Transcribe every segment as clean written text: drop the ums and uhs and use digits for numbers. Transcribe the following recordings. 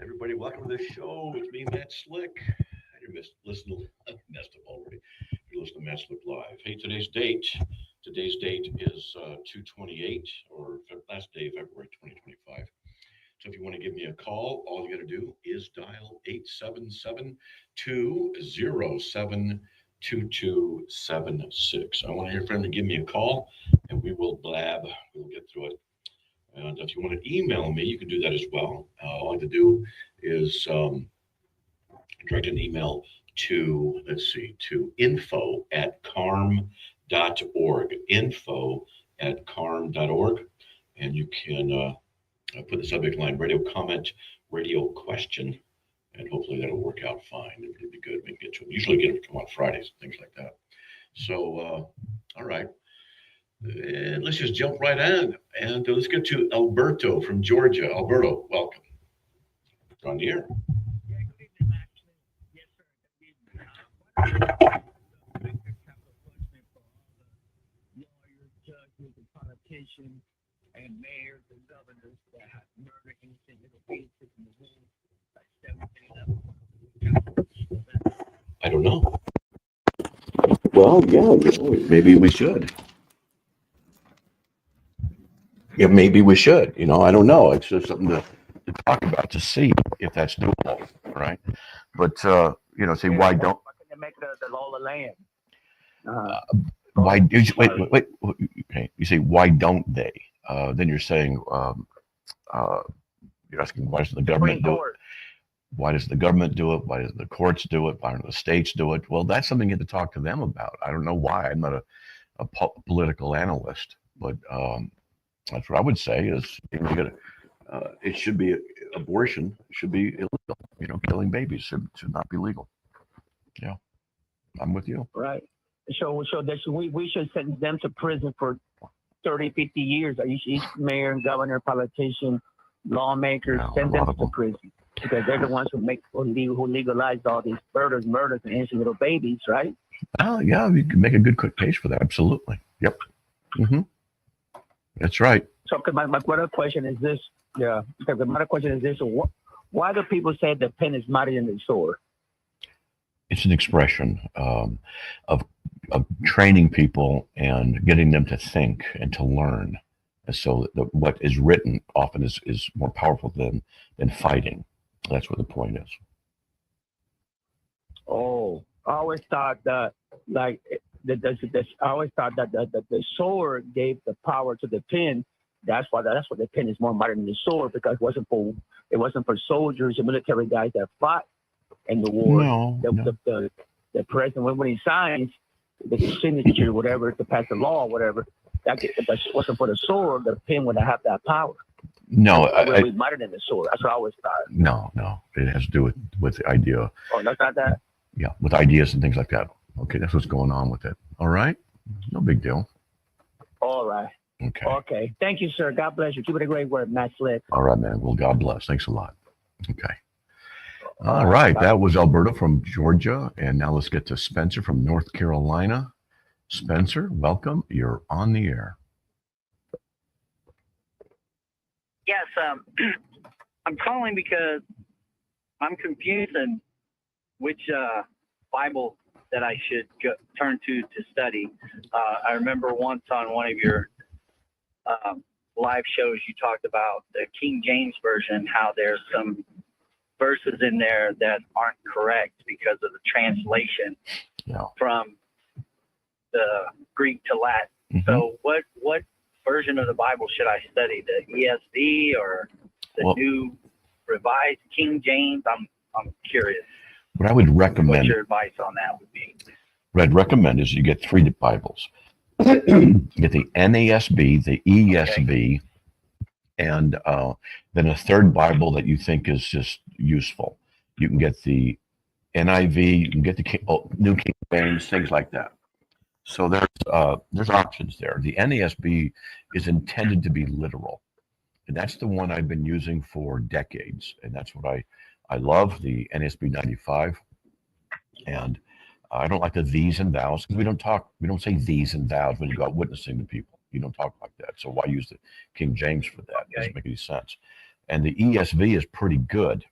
Everybody, welcome to the show. It's me, Matt Slick. You messed up already. You listen to Matt Slick Live. Hey, today's date. Today's date is 2/28, or last day of February 2025. So if you want to give me a call, all you got to do is dial 877-207-2276. I want to hear from you. Give me a call, and we will blab. We'll get through it. And if you want to email me, you can do that as well. All you have to do is direct an email to, to info@carm.org. Info@carm.org. And you can put the subject line radio comment, radio question, and hopefully that'll work out fine. It'll be good. We can get to them. Usually get them to them on Fridays, things like that. So, all right. And let's just jump right in. And let's get to Alberto from Georgia. Alberto, welcome. You're on the air. Yeah, good evening, actually. Yes, sir. Good evening. Victor Capital Punishment for all the lawyers, judges, and politicians, and mayors and governors that have murdered innocent little babies in the womb, like 17 11. I don't know. Well, yeah, maybe we should. Yeah, maybe we should. I don't know. It's just something to talk about to see if that's doable, right? But say why don't They make the law of the land. why do you, wait? Okay, you say why don't they? Then you're saying you're asking why doesn't the government do it? Why does the government do it? Why does the courts do it? Why don't the states do it? Well, that's something you have to talk to them about. I don't know why. I'm not a political analyst, but that's what I would say is it should be abortion should be illegal. Killing babies should not be legal. Yeah, I'm with you. Right. So we should send them to prison for 30, 50 years. Each mayor, governor, politician, lawmakers, send them to prison because they're the ones who legalize all these murders and innocent little babies, right? Oh yeah, you can make a good case for that. Absolutely. Yep. Mm-hmm. That's right. So my other question is this. Yeah. Because my other question is this. Why do people say the pen is mightier than the sword? It's an expression of training people and getting them to think and to learn. And so what is written often is more powerful than fighting. That's what the point is. Oh, I always thought that I always thought that the sword gave the power to the pen. That's why the pen is more modern than the sword because it wasn't for soldiers and military guys that fought in the war. No. The president when he signs the signature, whatever, to pass the law, whatever. If it wasn't for the sword, the pen wouldn't have that power. No, it was modern than the sword. That's what I always thought. No, it has to do with the idea. Oh, that's not that. Yeah, with ideas and things like that. Okay, that's what's going on with it. All right, no big deal. All right. Okay. Thank you, sir. God bless you. Keep it a great word, Matt Slick. All right, man. Well, God bless. Thanks a lot. Okay. All right. That was Alberta from Georgia. And now let's get to Spencer from North Carolina. Spencer, welcome. You're on the air. Yes. I'm calling because I'm confused on which Bible that I should turn to study. I remember once on one of your live shows, you talked about the King James Version, how there's some verses in there that aren't correct because of the translation from the Greek to Latin. Mm-hmm. So what version of the Bible should I study? The ESV or the New Revised King James? I'm curious. What I would recommend. What your advice on that would be? What I'd recommend is you get 3 Bibles. You get the NASB, the ESV, and then a third Bible that you think is just useful. You can get the NIV, you can get the New King James, things like that. So there's options there. The NASB is intended to be literal, and that's the one I've been using for decades, and that's what I love, the NASB 95, and I don't like the these and thous because we don't say these and thous when you go out witnessing to people. You don't talk like that. So why use the King James for that? It doesn't make any sense. And the ESV is pretty good.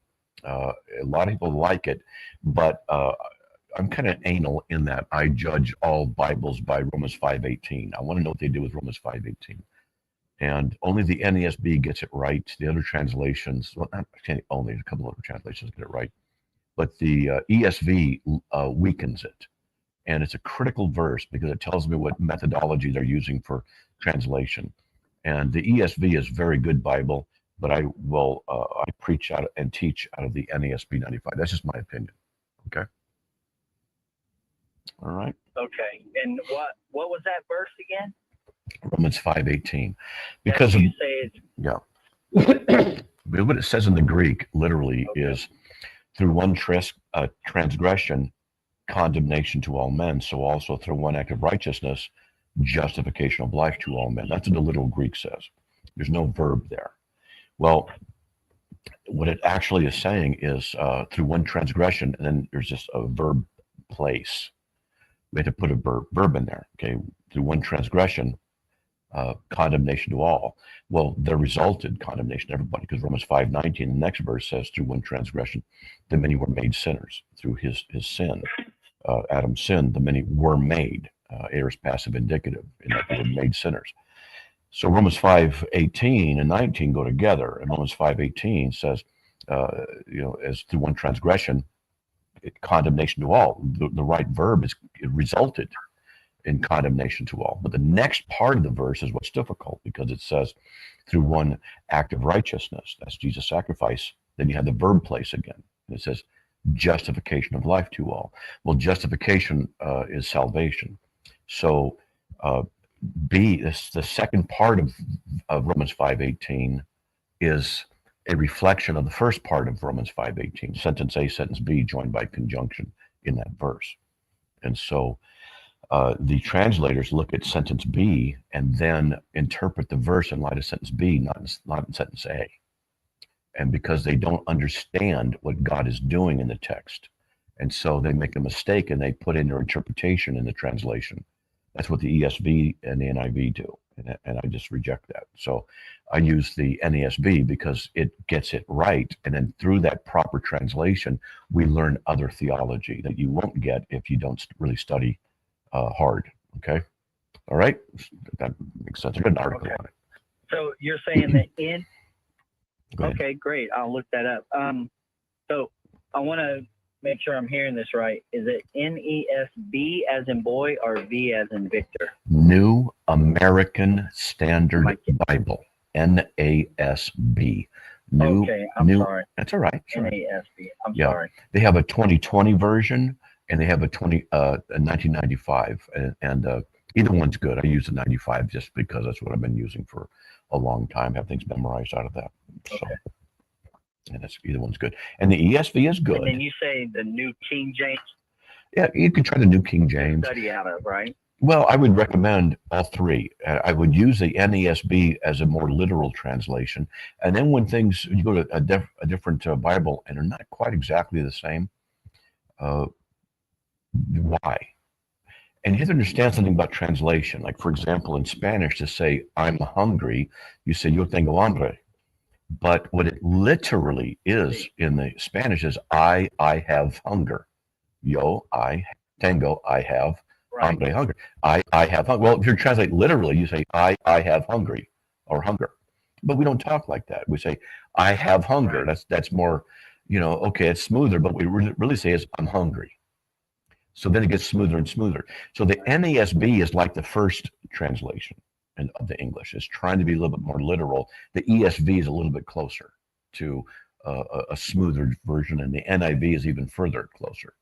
A lot of people like it, but I'm kind of anal in that I judge all Bibles by Romans 5:18. I want to know what they do with Romans 5:18. And only the NESB gets it right. The other translations, well, not only, a couple other translations get it right, but the ESV weakens it. And it's a critical verse because it tells me what methodology they're using for translation. And the ESV is very good Bible, but I preach out and teach out of the NASB 95. That's just my opinion. Okay. All right. Okay. And what was that verse again? Romans 5:18. Because you say it's yeah. What it says in the Greek literally is through one transgression, condemnation to all men. So also through one act of righteousness, justification of life to all men. That's what the literal Greek says. There's no verb there. Well, what it actually is saying is through one transgression, and then there's just a verb place. We had to put a verb in there. Okay, through one transgression, condemnation to all. Well, there resulted condemnation to everybody because Romans 5:19, the next verse says, through one transgression, the many were made sinners. Through his sin, Adam's sin, the many were made. Aorist passive indicative, in that they were made sinners. So Romans 5:18 and 19 go together, and Romans 5:18 says, as through one transgression, condemnation to all. The right verb is it resulted in condemnation to all. But the next part of the verse is what's difficult because it says, through one act of righteousness, that's Jesus' sacrifice. Then you have the verb place again, and it says, justification of life to all. Well, justification is salvation. So the second part of Romans 5:18 is a reflection of the first part of Romans 5:18. Sentence A, sentence B, joined by conjunction in that verse. And so the translators look at sentence B and then interpret the verse in light of sentence B, not in sentence A. And because they don't understand what God is doing in the text. And so they make a mistake and they put in their interpretation in the translation. That's what the ESV and the NIV do. And I just reject that. So I use the NASB because it gets it right. And then through that proper translation, we learn other theology that you won't get if you don't really study hard. Okay. All right. That makes sense. I got an article on it. So you're saying that okay, great. I'll look that up. So I want to make sure I'm hearing this right. Is it NESB as in boy or V as in Victor? New American Standard Bible. NASB. Okay, I'm sorry. That's all right. NASB. I'm sorry. They have a 2020 version and they have a 1995, and either one's good. I use the 95 just because that's what I've been using for a long time. Have things memorized out of that. So, and that's either one's good. And the ESV is good. And then you say the New King James. Yeah, you can try the New King James. Study out of, right? Well, I would recommend all three. I would use the NESB as a more literal translation. And then when you go to a different Bible and they're not quite exactly the same, why? And you have to understand something about translation. Like, for example, in Spanish, to say, I'm hungry, you say, yo tengo hambre. But what it literally is in the Spanish is, I have hunger. Yo, I tengo, I have. Hambre, hunger. I have hunger. Well, if you translate literally, you say, I have hungry or hunger. But we don't talk like that. We say, I have hunger. That's more, okay, it's smoother, but what we really say is, I'm hungry. So then it gets smoother and smoother. So the NASB is like the first translation of the English. It's trying to be a little bit more literal. The ESV is a little bit closer to a smoother version, and the NIV is even further closer.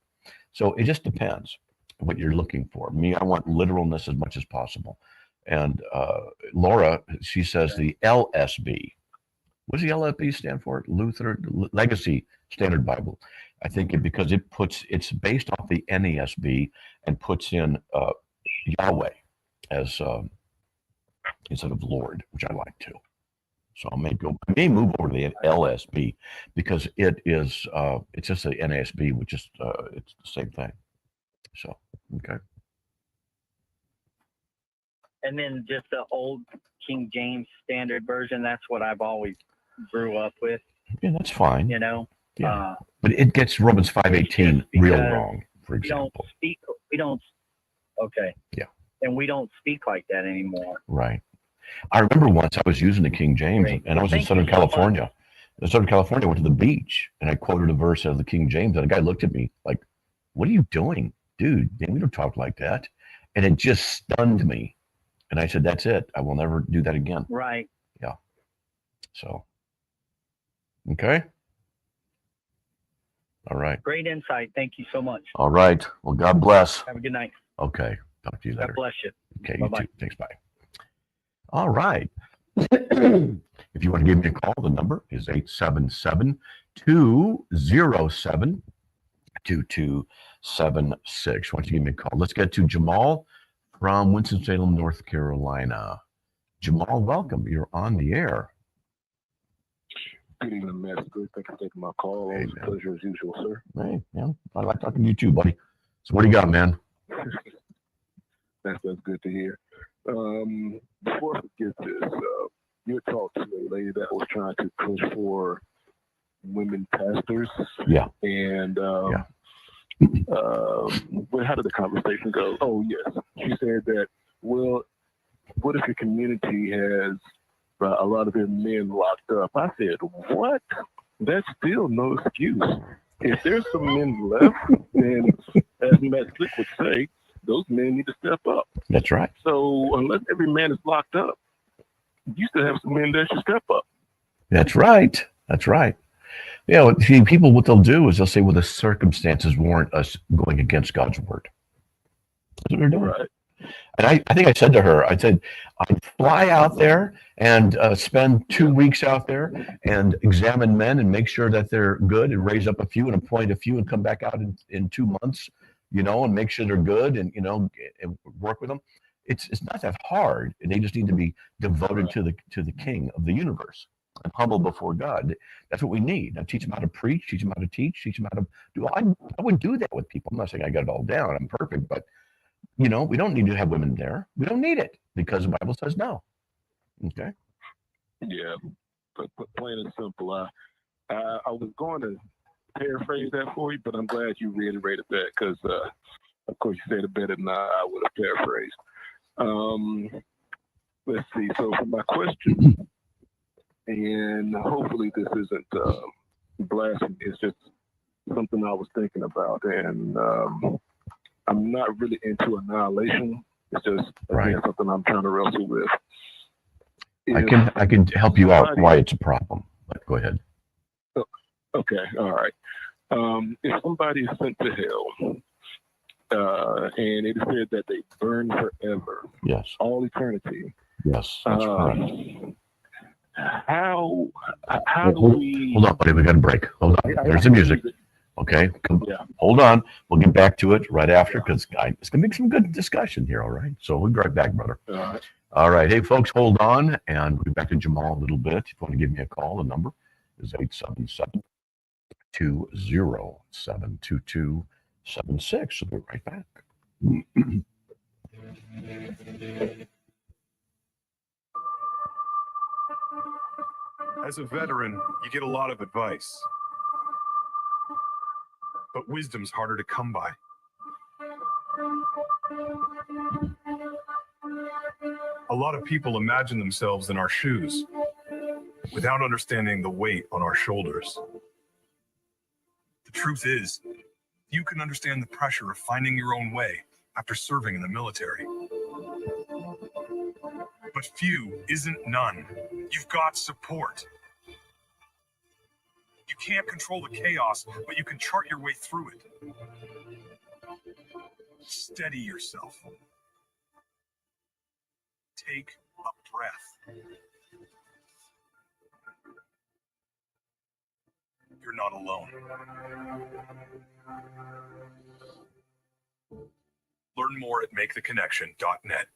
So it just depends what you're looking for. Me, I want literalness as much as possible. And Laura, she says the LSB. What does the LSB stand for? Luther Legacy Standard Bible. I think because it's based off the NASB and puts in Yahweh as instead of Lord, which I like too. So I may move over to the LSB because it's just the NASB, which is it's the same thing. So okay. And then just the old King James Standard version. That's what I've always grew up with. Yeah, that's fine. Yeah. But it gets Romans 5:18 real because wrong, for we don't example. speak. We don't. Okay. Yeah. And we don't speak like that anymore. Right. I remember once I was using the King James, Great. and I was in Thank Southern you so much. California. In Southern California, I went to the beach, and I quoted a verse out of the King James, and a guy looked at me like, "What are you doing, dude? We don't talk like that." And it just stunned me. And I said, "That's it. I will never do that again." Right. So, okay. All right. Great insight. Thank you so much. All right. Well, God bless. Have a good night. Okay. Talk to you God later. bless you. Okay. You Bye-bye. too. Thanks. Bye. All right. If you want to give me a call, the number is 877-207-2276. Why don't you give me a call? Let's get to Jamal from Winston-Salem, North Carolina. Jamal, welcome. You're on the air. Good evening, Master Greg. Thank you for taking my call. Hey, Always a man. pleasure as usual, sir. Hey, man. I like talking to you too, buddy. So what do you got, man? That's good to hear. Before I forget this, you talked to a lady that was trying to push for women pastors. Yeah. And how did the conversation go? Oh, yes. She said that, well, what if your community has a lot of their men locked up? I said, what? That's still no excuse. If there's some men left, then as Matt Slick would say, those men need to step up. That's right. So unless every man is locked up, you still have some men that should step up. That's right. That's right. Yeah, see, people, what they'll do is they'll say, well, the circumstances warrant us going against God's word. That's what they're doing. Right. And I think I said to her, I said, I'd fly out there and spend 2 weeks out there and examine men and make sure that they're good and raise up a few and appoint a few and come back out in 2 months, and make sure they're good and, and work with them. It's not that hard. They just need to be devoted to the King of the universe and humble before God. That's what we need. Now teach them how to preach, teach them how to teach them how to do. I wouldn't do that with people. I'm not saying I got it all down. I'm perfect, but we don't need to have women there. We don't need it because the Bible says no. Okay. Yeah, but plain and simple. I was going to paraphrase that for you, but I'm glad you reiterated that because, of course, you said it better than I would have paraphrased. Let's see. So for my question, and hopefully this isn't blasphemy. It's just something I was thinking about, and I'm not really into annihilation. It's just again, something I'm trying to wrestle with. I can help you out why it's a problem. But go ahead. Okay, all right. If somebody is sent to hell, and it is said that they burn forever, Yes, all eternity. yes, that's correct. How do we? Hold on, buddy. We got a break. Hold on. There's the music. Okay. Yeah. Hold on. We'll get back to it right after because it's going to be some good discussion here. All right. So we'll be right back, brother. All right. All right. Hey, folks, hold on. And we'll be back to Jamal a little bit. If you want to give me a call, the number is 877-207-2276. We'll be right back. As a veteran, you get a lot of advice. But wisdom's harder to come by. A lot of people imagine themselves in our shoes without understanding the weight on our shoulders. The truth is, you can understand the pressure of finding your own way after serving in the military. But few isn't none. You've got support. You can't control the chaos, but you can chart your way through it. Steady yourself. Take a breath. You're not alone. Learn more at maketheconnection.net.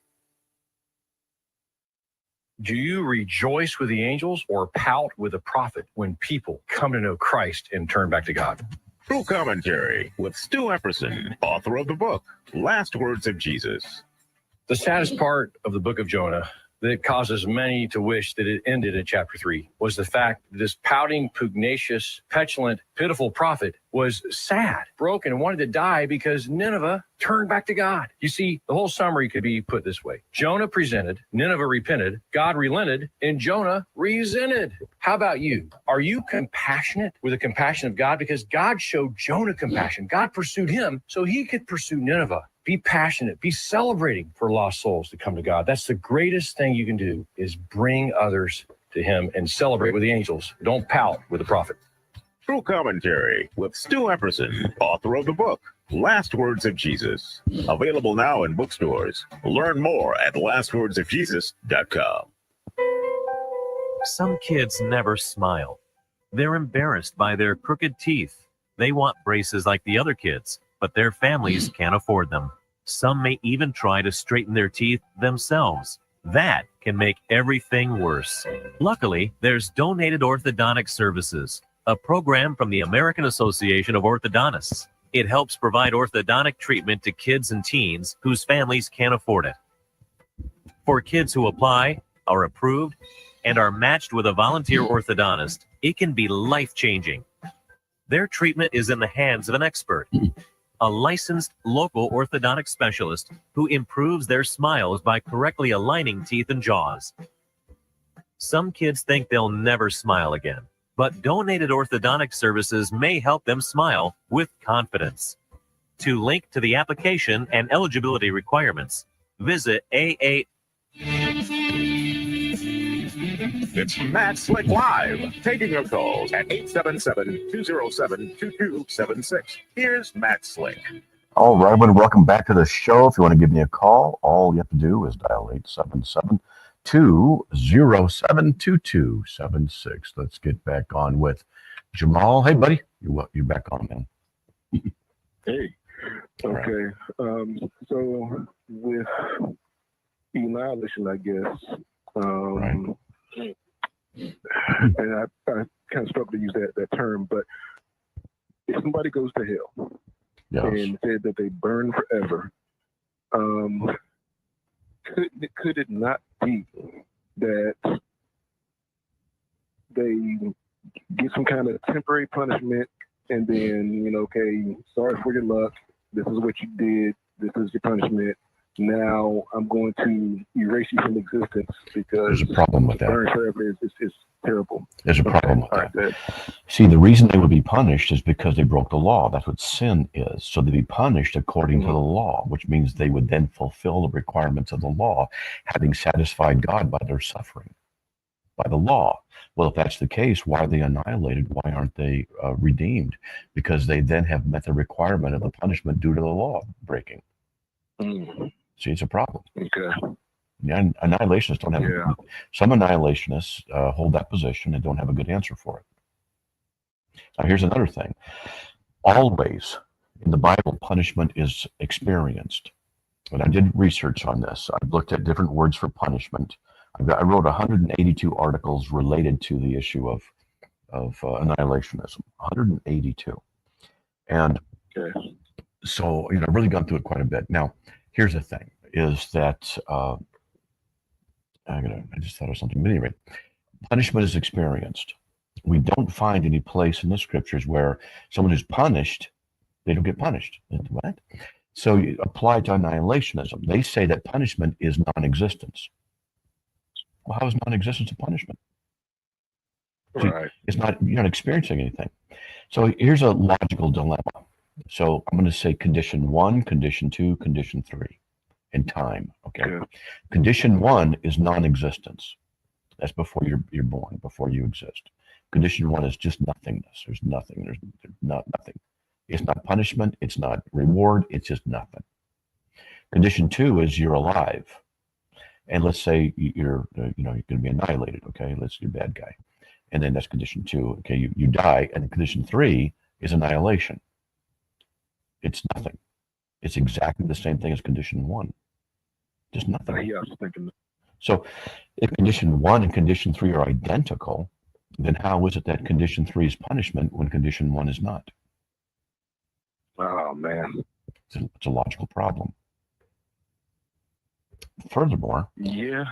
Do you rejoice with the angels or pout with the prophet when people come to know Christ and turn back to God? True Commentary with Stu Epperson, author of the book, Last Words of Jesus. The saddest part of the book of Jonah that causes many to wish that it ended in chapter 3 was the fact that this pouting, pugnacious, petulant, pitiful prophet was sad, broken, and wanted to die because Nineveh turned back to God. You see, the whole summary could be put this way. Jonah presented, Nineveh repented, God relented, and Jonah resented. How about you? Are you compassionate with the compassion of God? Because God showed Jonah compassion. God pursued him so he could pursue Nineveh. Be passionate, be celebrating for lost souls to come to God. That's the greatest thing you can do, is bring others to him and celebrate with the angels. Don't pout with the prophet. True Commentary with Stu Epperson, author of the book Last Words of Jesus. Available now in bookstores. Learn more at lastwordsofjesus.com. Some kids never smile. They're embarrassed by their crooked teeth. They want braces like the other kids, but their families can't afford them. Some may even try to straighten their teeth themselves. That can make everything worse. Luckily, there's Donated Orthodontic Services, a program from the American Association of Orthodontists. It helps provide orthodontic treatment to kids and teens whose families can't afford it. For kids who apply, are approved, and are matched with a volunteer orthodontist, it can be life-changing. Their treatment is in the hands of an expert, a licensed local orthodontic specialist who improves their smiles by correctly aligning teeth and jaws. Some kids think they'll never smile again, but Donated Orthodontic Services may help them smile with confidence. To link to the application and eligibility requirements, visit AA. It's Matt Slick Live, taking your calls at 877-207-2276. Here's Matt Slick. All right, everyone, welcome back to the show. If you want to give me a call, all you have to do is dial 877-207-2276. Let's get back on with Jamal. Hey, buddy, you're back on, man. Hey. Okay. So with annihilation, I guess. Right. And I kind of struggle to use that term, but if somebody goes to hell and said that they burn forever, could it not be that they get some kind of temporary punishment and then, okay, sorry for your luck, this is what you did, this is your punishment, now I'm going to erase you from existence because there's a problem with that. Burn forever is terrible. There's a problem with Right, that. See, the reason they would be punished is because they broke the law. That's what sin is. So they'd be punished according to the law, which means they would then fulfill the requirements of the law, having satisfied God by their suffering, by the law. Well, if that's the case, why are they annihilated? Why aren't they redeemed? Because they then have met the requirement of the punishment due to the law breaking. See, it's a problem. Okay. Yeah, annihilationists don't have. Some annihilationists hold that position and don't have a good answer for it. Now, here's another thing. Always in the Bible, punishment is experienced. When I did research on this, I looked at different words for punishment. I wrote 182 articles related to the issue of annihilationism. 182, and so I've really gone through it quite a bit. Now, here's the thing: is that I just thought of something. But anyway, punishment is experienced. We don't find any place in the scriptures where someone who's punished, they don't get punished. What? So you apply to annihilationism. They say that punishment is non-existence. Well, how is non-existence a punishment? Right. It's not. You're not experiencing anything. So here's a logical dilemma. So I'm going to say condition 1, condition 2, condition 3 in time. Okay. Condition 1 is non-existence. That's before you're born, before you exist. Condition 1 is just nothingness. There's nothing. There's not nothing. It's not punishment. It's not reward. It's just nothing. Condition 2 is you're alive, and let's say you're going to be annihilated. Okay, let's say you're a bad guy, and then that's condition 2. Okay, you die, and condition 3 is annihilation. It's nothing. It's exactly the same thing as condition 1. Just nothing. Yeah, I was thinking. So if condition 1 and condition 3 are identical, then how is it that condition 3 is punishment when condition 1 is not? Oh, man. It's a logical problem. Furthermore, yeah,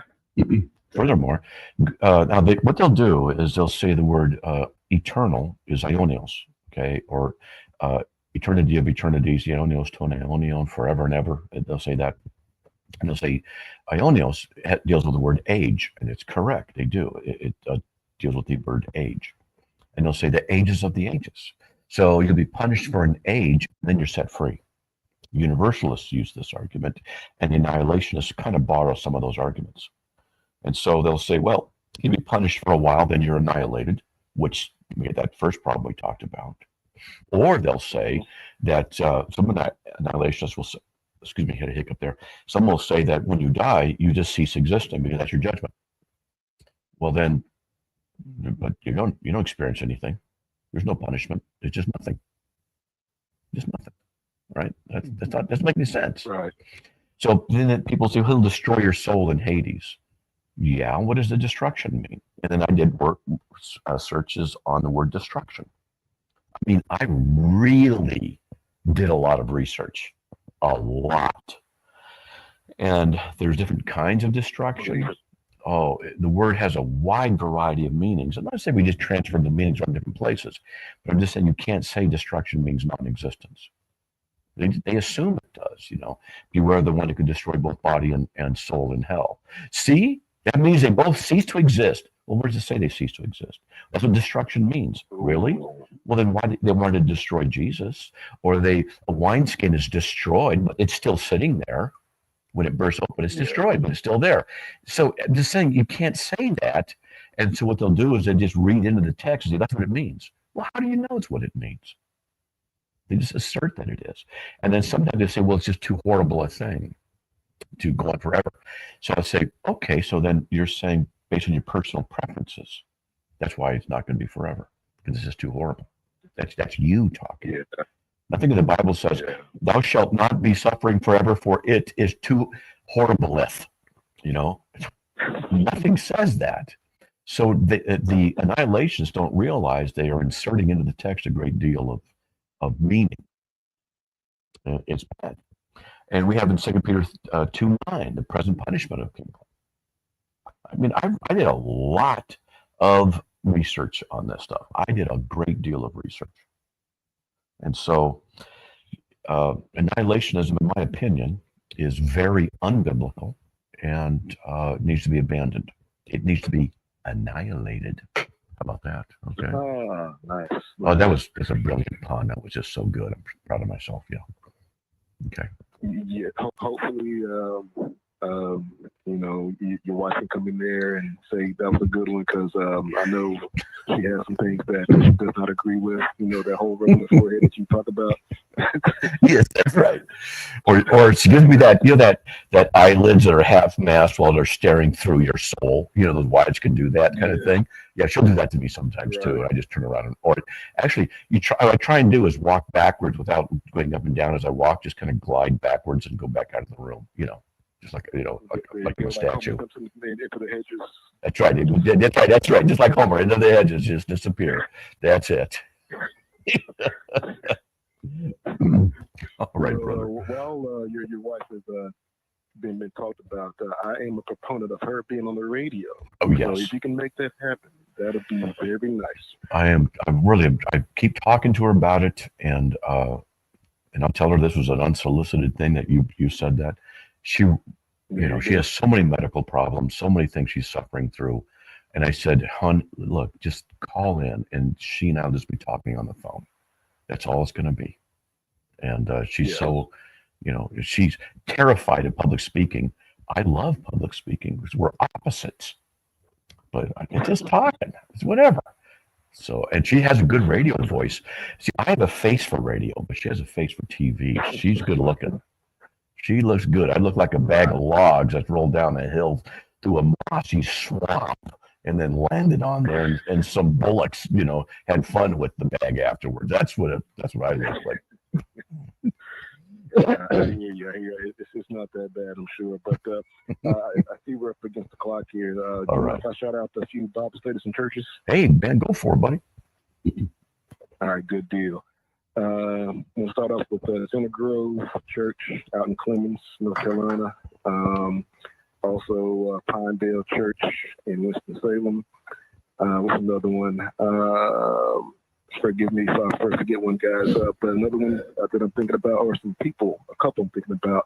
Furthermore, now what they'll do is they'll say the word eternal is aionios, okay, or eternity of eternities, aionios ton aionion, forever and ever. And they'll say that. And they'll say aionios deals with the word age, and it's correct. They do. It deals with the word age. And they'll say the ages of the ages. So you'll be punished for an age, then you're set free. Universalists use this argument, and the annihilationists kind of borrow some of those arguments. And so they'll say, well, you'll be punished for a while, then you're annihilated, which that first problem we talked about. Or they'll say that some of that annihilationists will say, excuse me, I had a hiccup there. Some will say that when you die, you just cease existing because that's your judgment. Well, then, but you don't experience anything. There's no punishment. It's just nothing. Just nothing. Right? That doesn't make any sense. Right. So then people say, he'll destroy your soul in Hades. Yeah, what does the destruction mean? And then I did searches on the word destruction. I mean, I really did a lot of research. A lot. And there's different kinds of destruction. Oh, the word has a wide variety of meanings. I'm not saying we just transfer the meanings from different places, but I'm just saying you can't say destruction means non-existence. They assume it does, Beware the one who could destroy both body and soul in hell. See? That means they both cease to exist. Well, where does it say they cease to exist? That's what destruction means. Really? Well, then why did they want to destroy Jesus? Or a wineskin is destroyed, but it's still sitting there. When it bursts open, it's destroyed, but it's still there. So I'm just saying you can't say that. And so what they'll do is they just read into the text and say, that's what it means. Well, how do you know it's what it means? They just assert that it is. And then sometimes they say, well, it's just too horrible a thing to go on forever. So I say, okay, so then you're saying based on your personal preferences, that's why it's not going to be forever, because it's just too horrible. That's you talking. Yeah. Nothing in the Bible says, thou shalt not be suffering forever, for it is too horribleth. Nothing says that. So the annihilationists don't realize they are inserting into the text a great deal of meaning. It's bad. And we have in 2 Peter 2:9, the present punishment of King. I mean, I did a lot of research on this stuff. I did a great deal of research. And so annihilationism, in my opinion, is very unbiblical and needs to be abandoned. It needs to be annihilated. How about that? Okay. Oh, nice. Oh, that's a brilliant pun. That was just so good. I'm proud of myself. Yeah. Okay. Yeah. Hopefully, your wife can come in there and say that was a good one, because I know she has some things that she does not agree with. That whole ring on the forehead that you talk about. Yes, that's right. Or she gives me that that eyelids that are half masked while they're staring through your soul. Those wives can do that kind of thing. Yeah, she'll do that to me sometimes too. And I just turn around or actually, what I try and do is walk backwards without going up and down as I walk. Just kind of glide backwards and go back out of the room. Just like like a statue. Into the hedges. That's right. That's right. Just like Homer, into the hedges, just disappear. That's it. All right, brother. While your wife has been talked about, I am a proponent of her being on the radio. Oh yes. So if you can make that happen, that'll be very nice. I really I keep talking to her about it, and I'll tell her this was an unsolicited thing that you said that. She has so many medical problems, so many things she's suffering through. And I said, hon, look, just call in, and she and I'll just be talking on the phone. That's all it's going to be. And she's so, she's terrified of public speaking. I love public speaking because we're opposites. But I can just talking. It's whatever. So, and she has a good radio voice. See, I have a face for radio, but she has a face for TV. She's good looking. She looks good. I look like a bag of logs that's rolled down the hill through a mossy swamp and then landed on there, and some bullocks, had fun with the bag afterwards. That's what I look like. I hear you. It's not that bad, I'm sure. But I see we're up against the clock here. All right. If I shout out a few Bible studies and churches? Hey, man, go for it, buddy. All right, good deal. We'll start off with Center Grove Church out in Clemens, North Carolina. Also, Pinedale Church in Winston-Salem. What's another one? Forgive me if I forget one, guys. But another one that I'm thinking about, or a couple I'm thinking about,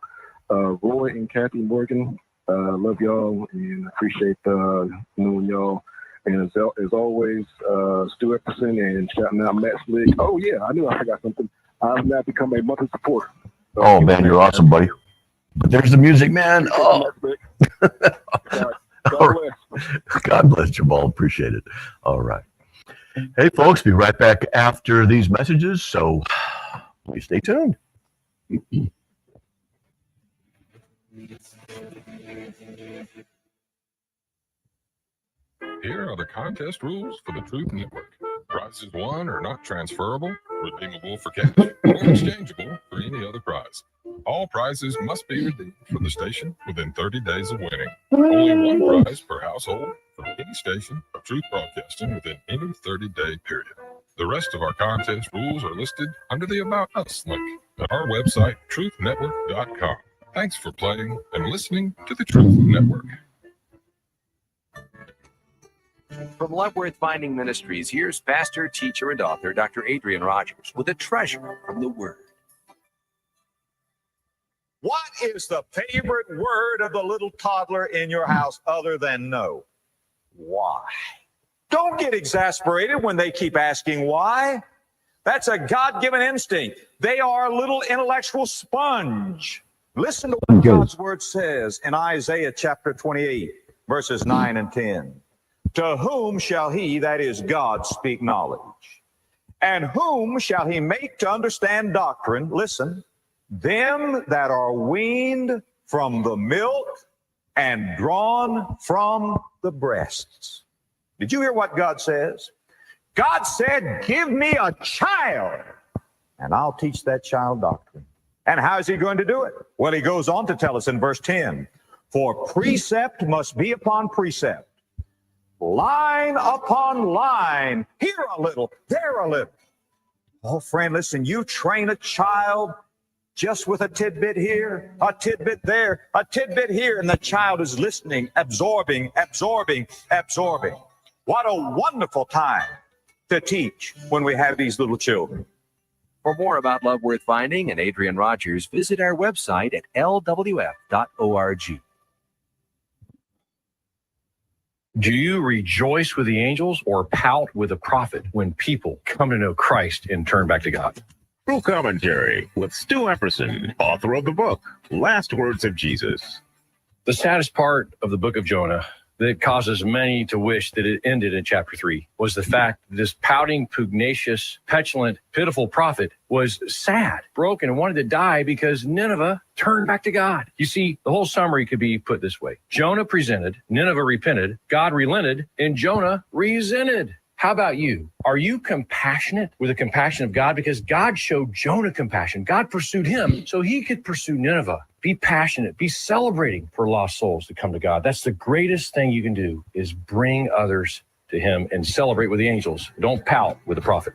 Roy and Kathy Morgan. Love y'all and appreciate knowing y'all. And as always, Stu Epperson and shouting out Matt Slick. Oh, yeah, I knew I forgot something. I've now become a monthly supporter. So, Oh, man, you're awesome, buddy. But there's the music, man. Oh, God bless. God bless Jamal. Appreciate it. All right. Hey, folks, be right back after these messages. So please stay tuned. Here are the contest rules for the Truth Network. Prizes won are not transferable, redeemable for cash, or exchangeable for any other prize. All prizes must be redeemed for the station within 30 days of winning. Only one prize per household from any station of Truth Broadcasting within any 30-day period. The rest of our contest rules are listed under the About Us link at our website, truthnetwork.com. Thanks for playing and listening to the Truth Network. From Loveworth Finding Ministries, here's pastor, teacher, and author Dr. Adrian Rogers with a treasure from the Word. What is the favorite word of the little toddler in your house other than no? Why? Don't get exasperated when they keep asking why. That's a God-given instinct. They are a little intellectual sponge. Listen to what God's word says in Isaiah chapter 28, verses 9 and 10. To whom shall he, that is God, speak knowledge? And whom shall he make to understand doctrine? Listen, them that are weaned from the milk and drawn from the breasts. Did you hear what God says? God said, give me a child, and I'll teach that child doctrine. And how is he going to do it? Well, he goes on to tell us in verse 10, for precept must be upon precept, line upon line, here a little, there a little. Oh, friend, listen, you train a child just with a tidbit here, a tidbit there, a tidbit here, and the child is listening, absorbing, absorbing, absorbing. What a wonderful time to teach when we have these little children. For more about Loveworth Finding and Adrian Rogers, visit our website at lwf.org. Do you rejoice with the angels or pout with the prophet when people come to know Christ and turn back to God? True Commentary with Stu Epperson, author of the book, Last Words of Jesus. The saddest part of the book of Jonah that causes many to wish that it ended in chapter 3 was the fact that this pouting, pugnacious, petulant, pitiful prophet was sad, broken, and wanted to die because Nineveh turned back to God. You see, the whole summary could be put this way. Jonah presented, Nineveh repented, God relented, and Jonah resented. How about you? Are you compassionate with the compassion of God? Because God showed Jonah compassion. God pursued him so he could pursue Nineveh. Be passionate. Be celebrating for lost souls to come to God. That's the greatest thing you can do, is bring others to him and celebrate with the angels. Don't pout with the prophet.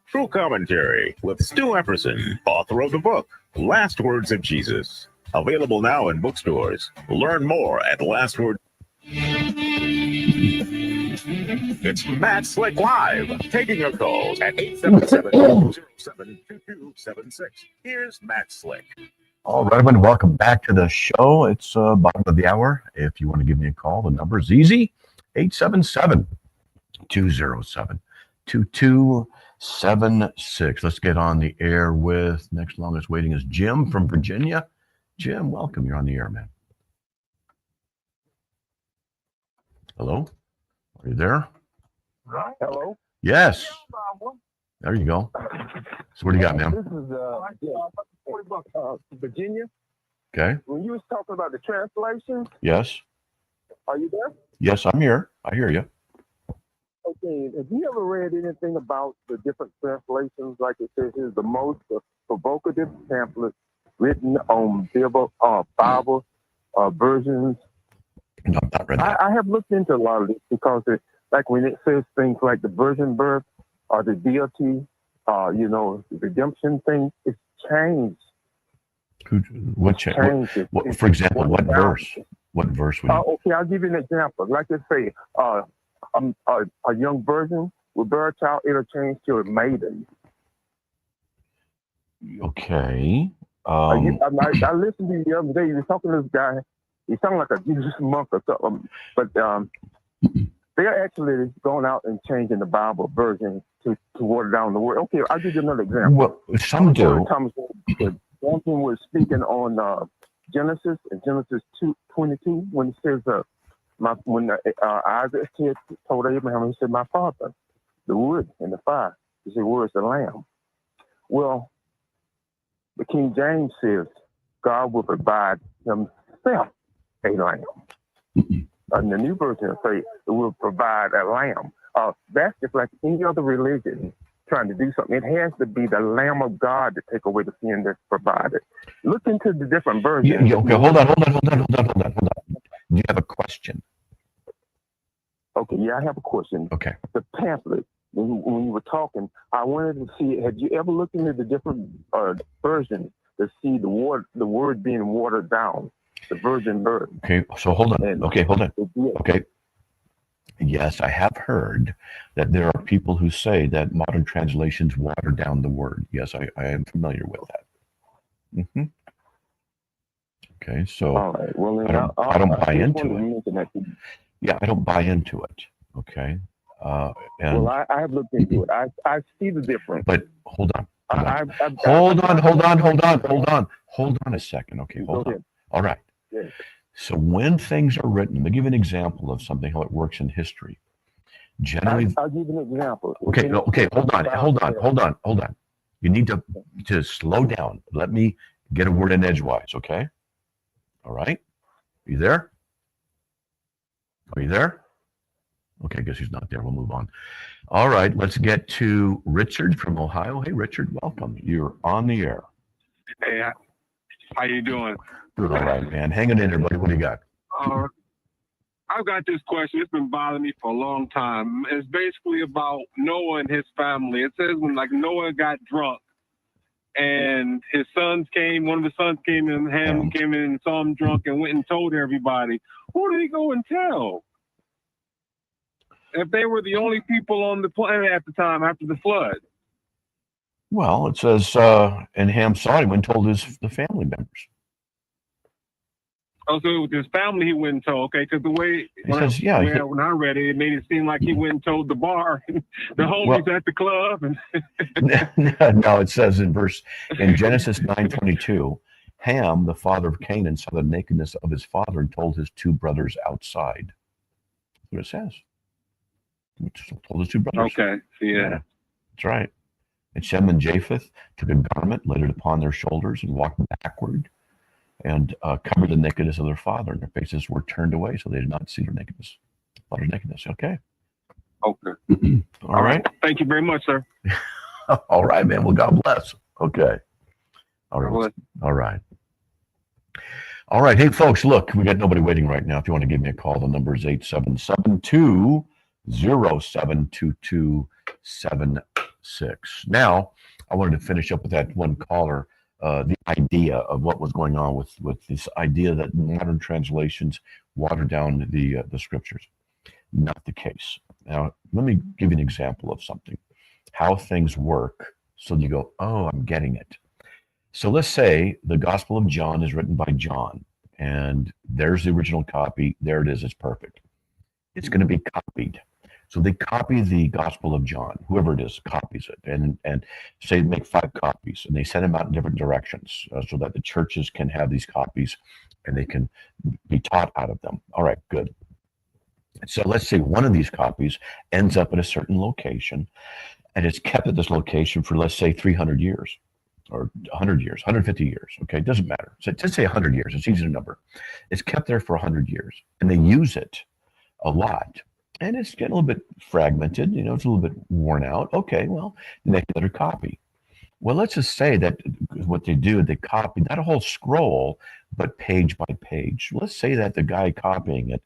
True Commentary with Stu Epperson, author of the book, Last Words of Jesus. Available now in bookstores. Learn more at Last Words. It's Matt Slick Live, taking your calls at 877-207-2276. Here's Matt Slick. All right, everyone, welcome back to the show. It's bottom of the hour. If you want to give me a call, the number is easy, 877-207-2276. Let's get on the air with, next longest waiting is Jim from Virginia. Jim, welcome. You're on the air, man. Hello? Are you there? Hello? Yes. There you go. So what do you got, man? This is Virginia. Okay. When you was talking about the translation, Yes. are you there? Yes, I'm here. I hear you. Okay. Have you ever read anything about the different translations? Like it says here's the most provocative pamphlet written on Bible versions. No, I've not read that. I have looked into a lot of this because like when it says things like the virgin birth or the deity, the redemption thing, it's changed. What changed? For example, what verse? What verse would you? Okay, I'll give you an example. Like I say, a young virgin will bear a child, it'll change to a maiden. Okay. I listened to you the other day. You were talking to this guy. He sounded like a Jesus monk or something. But they're actually going out and changing the Bible version to water down the word. Okay, I'll give you another example. Well, some do. Thomas Johnson was speaking on Genesis in Genesis 2:22 when it says when Isaac told Abraham, he said, "My father, the wood and the fire." He said, "Where's the lamb?" Well, the King James says God will provide himself a lamb. And the new version say it will provide a lamb. That's just like any other religion trying to do something. It has to be the Lamb of God to take away the sin that's provided. Look into the different versions. Okay, hold on. Do you have a question? Okay, yeah, I have a question. Okay. The pamphlet, when you were talking, I wanted to see, have you ever looked into the different versions to see the word being watered down, the virgin birth? Okay, so hold on. And Hold on. Okay. Yes, I have heard that there are people who say that modern translations water down the word. Yes, I am familiar with that. Mm-hmm. Okay, so all right. Well, then I don't buy into it. Yeah, I don't buy into it. Okay. And well, I have looked into it. I see the difference. But hold on. Hold on a second. Okay, hold on. ahead. All right. Yes. So when things are written, let me give you an example of something, how it works in history. Generally, I'll give you an example. Okay, hold on. You need to slow down. Let me get a word in edgewise, okay? All right? Are you there? Are you there? Okay, I guess he's not there. We'll move on. All right, let's get to Richard from Ohio. Hey, Richard, welcome. You're on the air. Hey, how you doing? Doing all right, man. Hanging in there, buddy. What do you got? I've got this question. It's been bothering me for a long time. It's basically about Noah and his family. It says when Noah got drunk and his sons came, one of the sons came in, Ham came in and saw him drunk and went and told everybody. Who did he go and tell? If they were the only people on the planet at the time after the flood. Well, it says, and Ham saw him and told the family members. Oh, so with his family he went and told, okay, because the way when I read it, it made it seem like he went and told the bar, the homies at the club. And no, it says in Genesis 9:22, Ham, the father of Canaan, saw the nakedness of his father and told his two brothers outside. That's what it says. He told his two brothers. Okay, yeah. That's right. And Shem and Japheth took a garment, laid it upon their shoulders, and walked backward and covered the nakedness of their father, and their faces were turned away, so they did not see their nakedness. Father's nakedness. Okay. Okay. All right. Thank you very much, sir. All right, man. Well, God bless. Okay. All right. All right. All right. Hey, folks, look, we got nobody waiting right now. If you want to give me a call, the number is 877-207-2276. Now, I wanted to finish up with that one caller, the idea of what was going on with this idea that modern translations water down the scriptures. Not the case. Now, let me give you an example of something, how things work, so you go, oh, I'm getting it. So let's say the Gospel of John is written by John, and there's the original copy. There it is. It's perfect. It's going to be copied. So they copy the Gospel of John, whoever it is copies it, and say make 5 copies, and they send them out in different directions so that the churches can have these copies and they can be taught out of them. All right, good. So let's say one of these copies ends up at a certain location, and it's kept at this location for, let's say, 300 years or 100 years, 150 years. Okay, it doesn't matter. So just say 100 years. It's easy to number. It's kept there for 100 years, and they use it a lot. And it's getting a little bit fragmented, it's a little bit worn out. Okay, well, they make another copy. Well, let's just say that what they do, they copy not a whole scroll, but page by page. Let's say that the guy copying it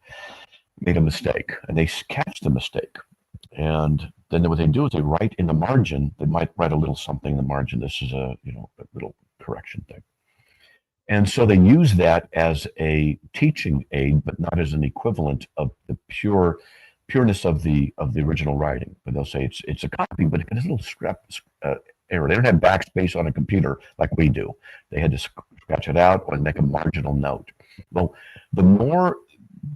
made a mistake, and they catch the mistake. And then what they do is they write in the margin, they might write a little something in the margin. This is a little correction thing. And so they use that as a teaching aid, but not as an equivalent of the pureness of the original writing. But they'll say it's a copy, but it has a little error. They don't have backspace on a computer like we do. They had to scratch it out or make a marginal note. Well, the more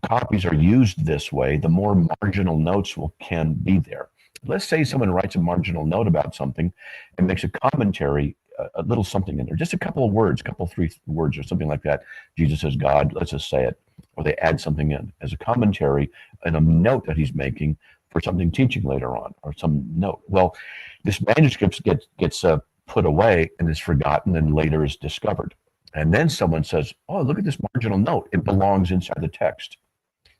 copies are used this way, the more marginal notes can be there. Let's say someone writes a marginal note about something and makes a commentary, a little something in there, just a couple of words, three words or something like that. Jesus is God, let's just say it. Or they add something in as a commentary and a note that he's making for something teaching later on, or some note. Well, this manuscript gets put away and is forgotten and later is discovered. And then someone says, oh, look at this marginal note. It belongs inside the text.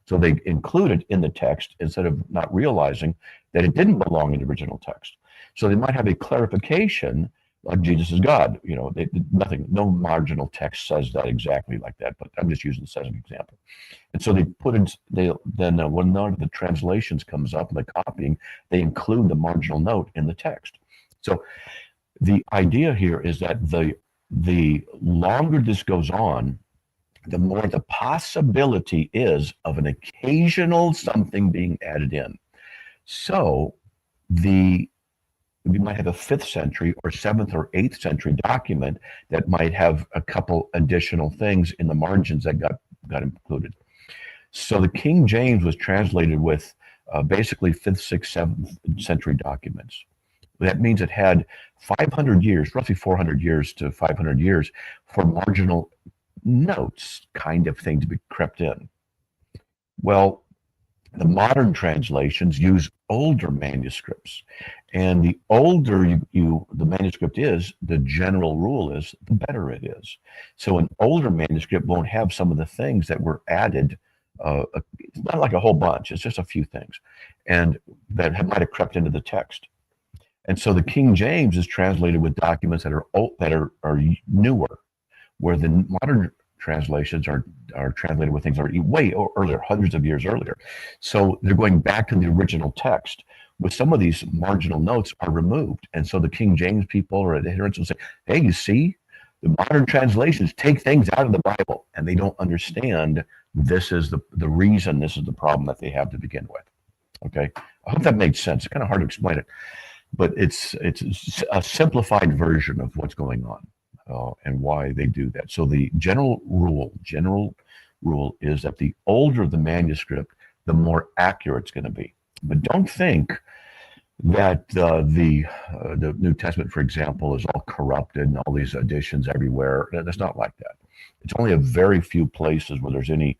So they include it in the text instead of not realizing that it didn't belong in the original text. So they might have a clarification like Jesus is God. You know, no marginal text says that exactly like that, but I'm just using this as an example. And so they put in, when none of the translations comes up, the copying, they include the marginal note in the text. So the idea here is that the longer this goes on, the more the possibility is of an occasional something being added in. So we might have a 5th century or 7th or 8th century document that might have a couple additional things in the margins that got included. So the King James was translated with basically 5th, 6th, 7th century documents. That means it had 500 years, roughly 400 years to 500 years for marginal notes kind of thing to be crept in. Well, the modern translations use older manuscripts, and the older the manuscript is, the general rule is, the better it is. So an older manuscript won't have some of the things that were added. It's not like a whole bunch, it's just a few things, and that might have crept into the text. And so the King James is translated with documents that are old, that are newer, where the modern translations are translated with things that are way earlier, hundreds of years earlier. So they're going back to the original text, with some of these marginal notes are removed. And so the King James people or adherents will say, hey, you see, the modern translations take things out of the Bible, and they don't understand this is the reason, this is the problem that they have to begin with. Okay, I hope that made sense. It's kind of hard to explain it, but it's a simplified version of what's going on and why they do that. So the general rule is that the older the manuscript, the more accurate it's going to be. But don't think that the New Testament, for example, is all corrupted and all these additions everywhere. That's not like that. It's only a very few places where there's any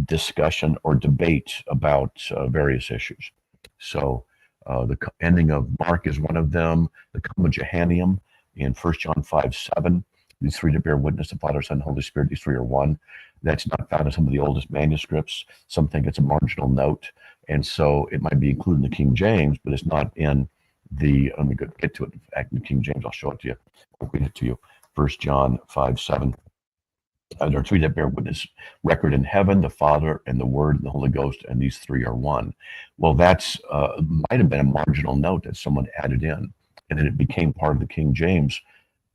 discussion or debate about various issues. So the ending of Mark is one of them. The Comma Johanneum in 1 John 5:7. These three to bear witness, the Father, Son, Holy Spirit, these three are one. That's not found in some of the oldest manuscripts. Some think it's a marginal note. And so it might be included in the King James, but it's not in the, let me get to it. In fact, in the King James, I'll show it to you. I'll read it to you. 1 John 5:7. There are three that bear witness, record in heaven, the Father and the Word and the Holy Ghost, and these three are one. Well, that's might have been a marginal note that someone added in, and then it became part of the King James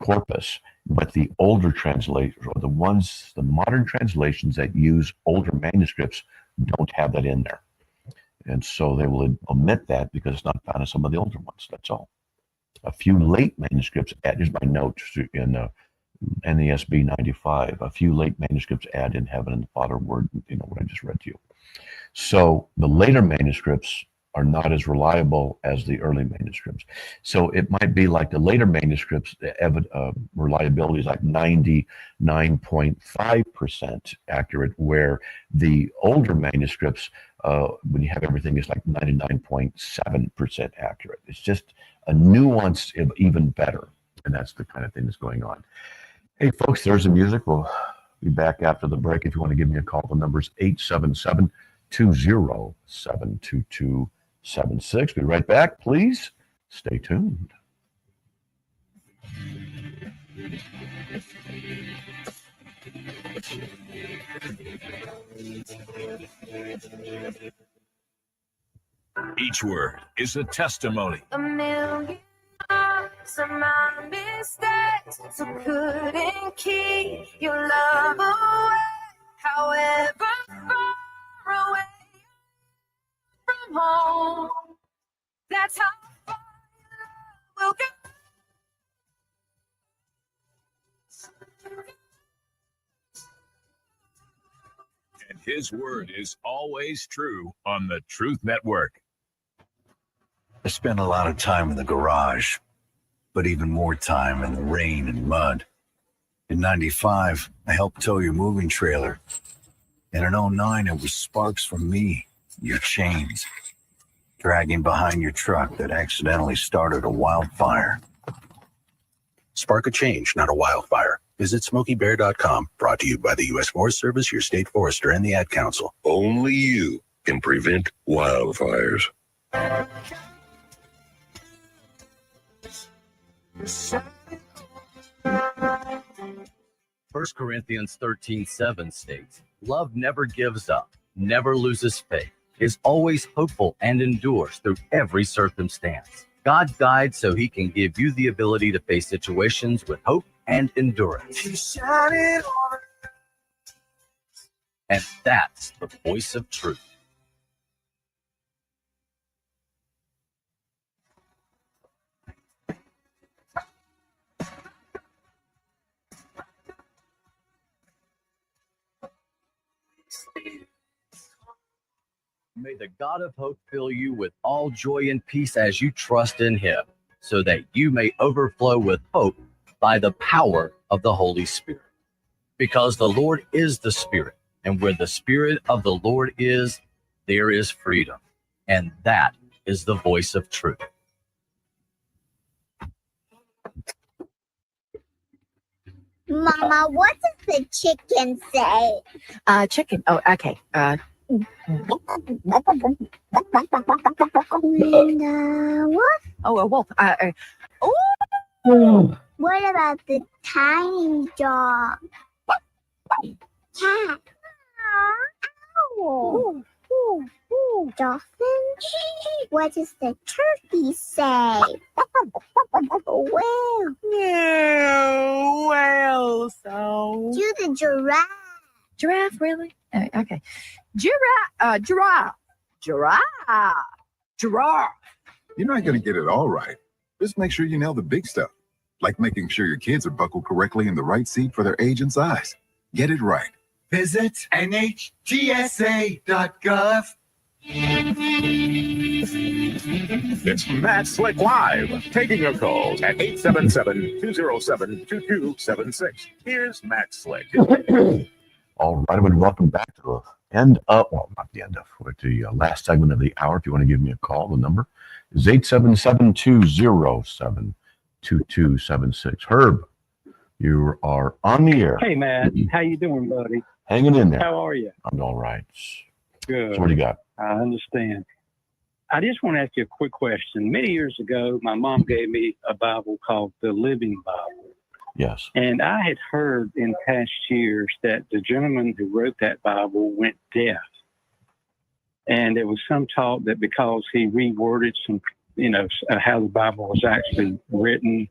corpus. But the older translators, or the modern translations that use older manuscripts, don't have that in there. And so they will omit that because it's not found in some of the older ones. That's all. A few late manuscripts add, here's my note in NASB 95. A few late manuscripts add in heaven and the Father, Word, what I just read to you. So the later manuscripts are not as reliable as the early manuscripts. So it might be like the later manuscripts, the reliability is like 99.5% accurate, where the older manuscripts, when you have everything, is like 99.7% accurate. It's just a nuance of even better. And that's the kind of thing that's going on. Hey, folks, there's the music. We'll be back after the break. If you want to give me a call, the number's 877-207-2276. Be right back. Please stay tuned. Each word is a testimony. A million some my mistakes, so couldn't keep your love away. However far away from home, that's how far your love will go. And his word is always true on the Truth Network. I spent a lot of time in the garage, but even more time in the rain and mud. In 95, I helped tow your moving trailer. And in 09, it was sparks from me, your chains, dragging behind your truck that accidentally started a wildfire. Spark a change, not a wildfire. Visit SmokeyBear.com, brought to you by the U.S. Forest Service, your state forester, and the Ad Council. Only you can prevent wildfires. 1 Corinthians 13:7 states, love never gives up, never loses faith, is always hopeful, and endures through every circumstance. God died so he can give you the ability to face situations with hope and endurance. And that's the voice of truth. May the God of hope fill you with all joy and peace as you trust in him, so that you may overflow with hope by the power of the Holy Spirit. Because the Lord is the Spirit, and where the Spirit of the Lord is, there is freedom. And that is the voice of truth. Mama, what does the chicken say? Chicken. Oh, okay. What? Oh, a wolf. What about the tiny dog? Cat. Owl. Dolphin. What does the turkey say? Whale. No, whale sound. Do the giraffe. Giraffe, really? Okay. Giraffe. Giraffe. You're not going to get it all right. Just make sure you nail the big stuff, like making sure your kids are buckled correctly in the right seat for their age and size. Get it right. Visit NHTSA.gov. It's Matt Slick Live, taking your calls at 877-207-2276. Here's Matt Slick. All right, everyone, welcome back to the end of, well, not the end of, but the last segment of the hour. If you want to give me a call, the number is 877-207-2276. Herb, you are on the air. Hey, Matt. How you doing, buddy? Hanging in there. How are you? I'm all right. Good. So what do you got? I understand. I just want to ask you a quick question. Many years ago, my mom gave me a Bible called the Living Bible. Yes. And I had heard in past years that the gentleman who wrote that Bible went deaf. And there was some talk that because he reworded some, how the Bible was actually written,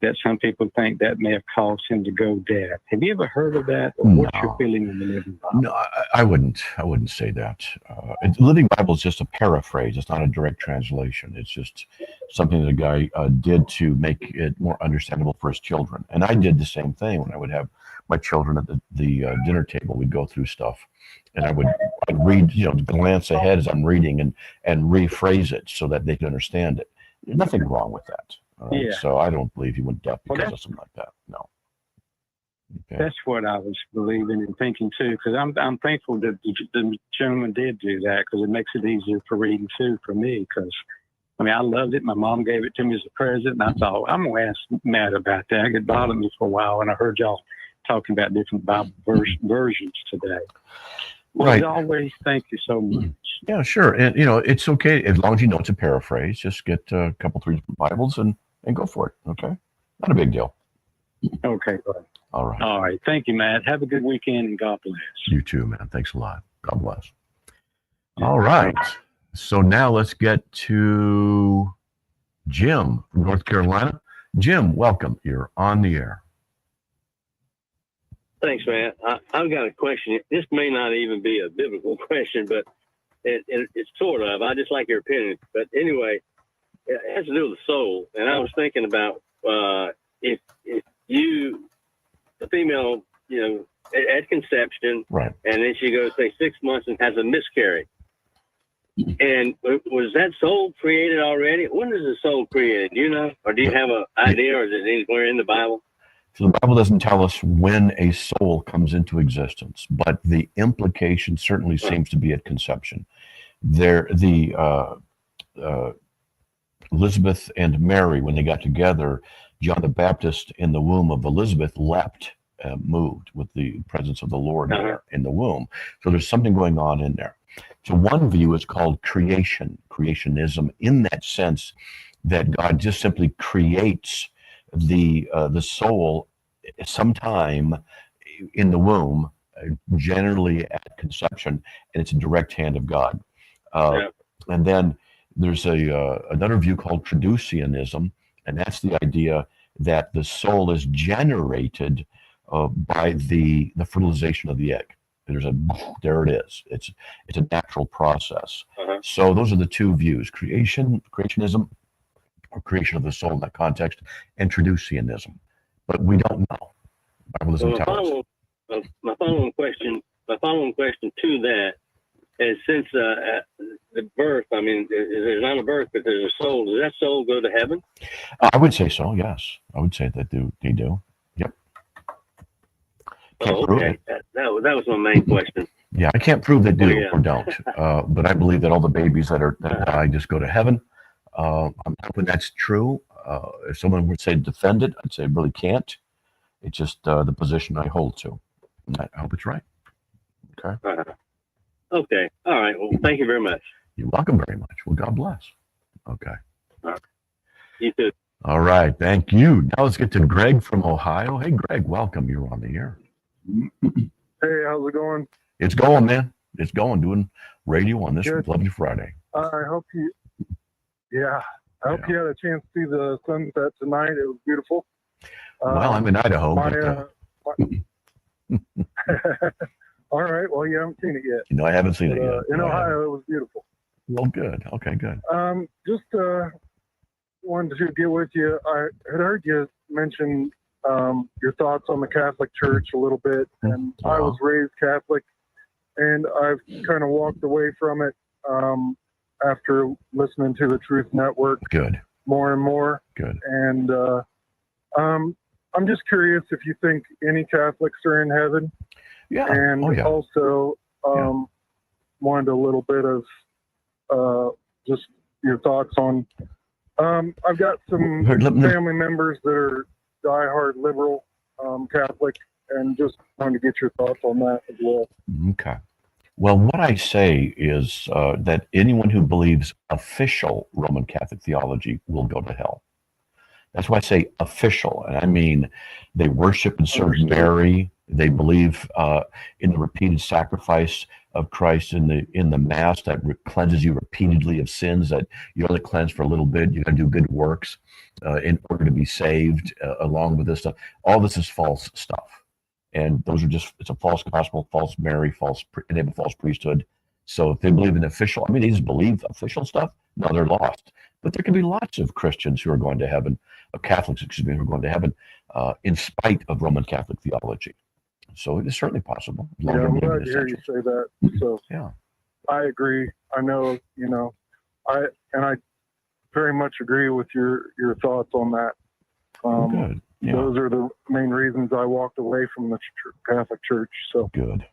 that some people think that may have caused him to go deaf. Have you ever heard of that? Or what's your feeling on the Living Bible? No, I wouldn't say that. The Living Bible is just a paraphrase. It's not a direct translation. It's just something that a guy did to make it more understandable for his children. And I did the same thing when I would have my children at the dinner table. We'd go through stuff, and I'd read, glance ahead as I'm reading and rephrase it so that they could understand it. There's nothing wrong with that. All right? Yeah. So I don't believe he went deaf because of something like that. No. Okay. That's what I was believing and thinking too, because I'm thankful that the gentleman did do that, because it makes it easier for reading too for me. Because I loved it. My mom gave it to me as a present, and I thought I'm gonna ask Matt about that. It bothered me for a while, and I heard y'all talking about different Bible versions today. Right. As always, thank you so much. Yeah, sure. And, it's okay as long as you know it's a paraphrase. Just get a couple, 3 different Bibles and go for it. Okay. Not a big deal. Okay, buddy. All right. All right. Thank you, Matt. Have a good weekend, and God bless. You too, man. Thanks a lot. God bless. All right. So now let's get to Jim from North Carolina. Jim, welcome. You're on the air. Thanks, Matt. I've got a question. This may not even be a biblical question, but it's sort of. I just like your opinion. But anyway, it has to do with the soul. And I was thinking about if you, the female, at conception, right, and then she goes, say, 6 months and has a miscarriage. And was that soul created already? When is the soul created? Do you know? Or do you have an idea, or is it anywhere in the Bible? So the Bible doesn't tell us when a soul comes into existence, but the implication certainly seems to be at conception. Elizabeth and Mary, when they got together, John the Baptist in the womb of Elizabeth leapt, moved with the presence of the Lord there in the womb. So there's something going on in there. So one view is called creationism, in that sense that God just simply creates the soul sometime in the womb, generally at conception, and it's a direct hand of God. And then there's another view called traducianism, and that's the idea that the soul is generated by the fertilization of the egg. There it is. It's a natural process. So those are the two views: creationism, or creation of the soul in that context, and traducianism. But we don't know. The Bible doesn't tell us. My following question to that is, since the birth, I mean, there's not a birth, but there's a soul. Does that soul go to heaven? I would say so. Yes, I would say that they do. Yep. Can't prove it. That was my main question. Yeah, I can't prove they do or don't, but I believe that all the babies that die just go to heaven. I'm hoping that's true. If someone would say defend it, I'd say I really can't. It's just the position I hold to. I hope it's right. Okay. Okay. All right. Well, thank you very much. You're welcome very much. Well, God bless. Okay. All right. You too. All right. Thank you. Now let's get to Greg from Ohio. Hey, Greg, welcome. You're on the air. Hey, how's it going? It's going, man. It's going. Doing radio on this Good. Lovely Friday. I hope you had a chance to see the sunset tonight. It was beautiful. Well, I'm in Idaho. All right. Well, you haven't seen it yet. I haven't seen it yet. In Ohio, it was beautiful. Well, good. Okay, good. Just wanted to get with you. I had heard you mention your thoughts on the Catholic Church a little bit, and I was raised Catholic, and I've kind of walked away from it after listening to the Truth Network. Good. More and more. Good. And I'm just curious if you think any Catholics are in heaven. Yeah. And also wanted a little bit of just your thoughts on. I've got some family members that are diehard liberal Catholic, and just wanted to get your thoughts on that as well. Okay. Well, what I say is that anyone who believes official Roman Catholic theology will go to hell. That's why I say official, and I mean they worship and serve Mary. They believe in the repeated sacrifice of Christ in the Mass that cleanses you repeatedly of sins. That you only cleanse for a little bit. You got to do good works in order to be saved. Along with this stuff, all this is false stuff, and those are it's a false gospel, false Mary, and they have a false priesthood. So if they believe in official, they just believe official stuff. No, they're lost. But there can be lots of Christians who are going to heaven, Catholics, who are going to heaven, in spite of Roman Catholic theology. So it is certainly possible. Yeah, I'm glad to hear you say that. So yeah, I agree. I know, I very much agree with your thoughts on that. Good. Yeah. Those are the main reasons I walked away from the Catholic Church. So good.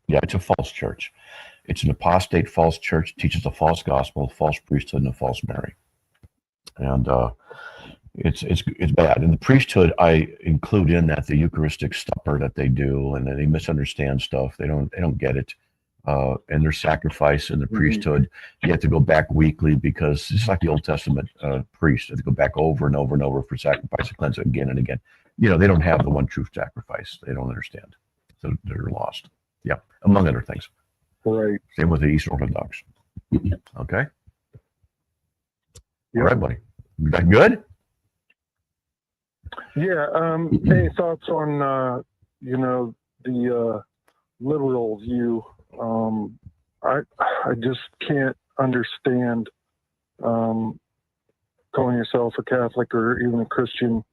Yeah, it's a false church. It's an apostate false church, teaches a false gospel, a false priesthood, and a false Mary. And it's bad. And the priesthood, I include in that the Eucharistic supper that they do, and they misunderstand stuff. They don't get it. And their sacrifice in the priesthood, you have to go back weekly because it's like the Old Testament priest. They have to go back over and over and over for sacrifice and cleanse it again and again. They don't have the one true sacrifice. They don't understand. So they're lost. Yeah, among other things. Right. Same with the Eastern Orthodox. Okay. All right, buddy. You got good? Yeah. Any thoughts on the liberal view? I just can't understand calling yourself a Catholic or even a Christian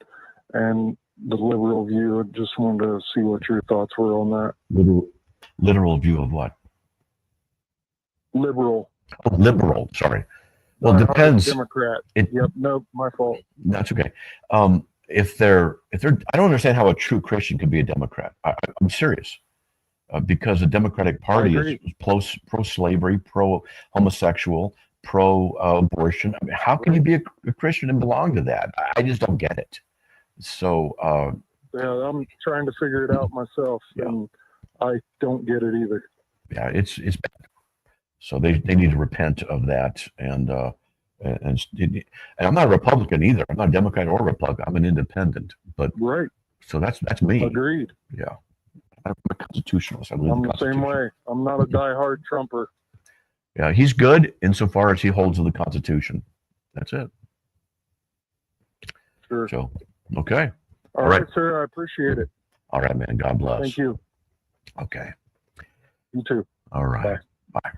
and the liberal view. I just wanted to see what your thoughts were on that. Literal view of what? Liberal. Oh, liberal. Sorry. Well, it depends. Democrat. Yep. Nope. My fault. That's okay. If they're, I don't understand how a true Christian could be a Democrat. I'm serious, because the Democratic Party is pro-slavery, pro-homosexual, pro-abortion. I mean, how can you be a Christian and belong to that? I just don't get it. So yeah, I'm trying to figure it out myself, and I don't get it either. Yeah, it's bad. So they need to repent of that, and I'm not a Republican either. I'm not a Democrat or Republican. I'm an independent. But right. So that's me. Agreed. Yeah. I'm a constitutionalist. I'm the same way. I'm not a diehard Trumper. Yeah, he's good insofar as he holds to the Constitution. That's it. Sure. So, okay. All right, sir. I appreciate it. All right, man. God bless. Thank you. Okay. You too. All right. Bye.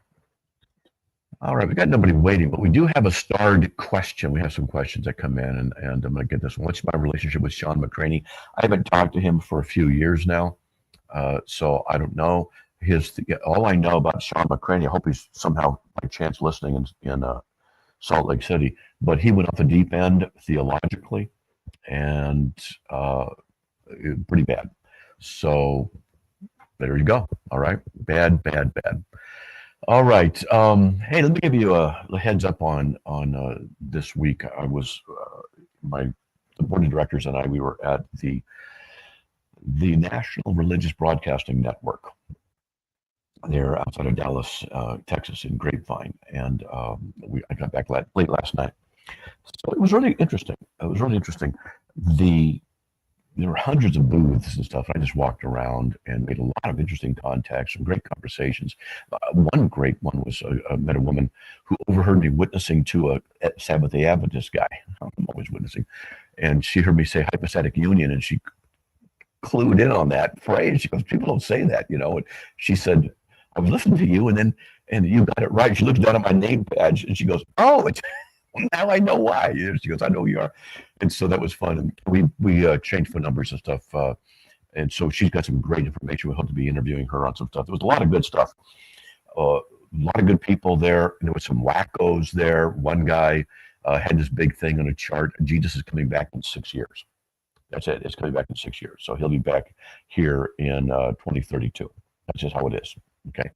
All right, we got nobody waiting, but we do have a starred question. We have some questions that come in, and I'm going to get this one. What's my relationship with Sean McCraney? I haven't talked to him for a few years now, so I don't know. All I know about Sean McCraney, I hope he's somehow by chance listening in Salt Lake City, but he went off the deep end theologically, and pretty bad. So there you go. All right, bad. All right. Hey, let me give you a heads up on this week. I was the board of directors and we were at the National Religious Broadcasting Network. They're outside of Dallas, Texas, in Grapevine, and I got back late last night. So it was really interesting. There were hundreds of booths and stuff. I just walked around and made a lot of interesting contacts, some great conversations. One great one was I met a woman who overheard me witnessing to a Seventh-day Adventist guy. I'm always witnessing. And she heard me say hypostatic union, and she clued in on that phrase. She goes, people don't say that, And she said, I was listening to you, and you got it right. She looked down at my name badge, and she goes, oh, it's... Now I know why. She goes, I know who you are. And so that was fun. And we changed phone numbers and stuff. And so she's got some great information. We hope to be interviewing her on some stuff. There was a lot of good stuff. A lot of good people there. And there was some wackos there. One guy had this big thing on a chart. Jesus is coming back in 6 years. That's it. It's coming back in 6 years. So he'll be back here in 2032. That's just how it is. Okay.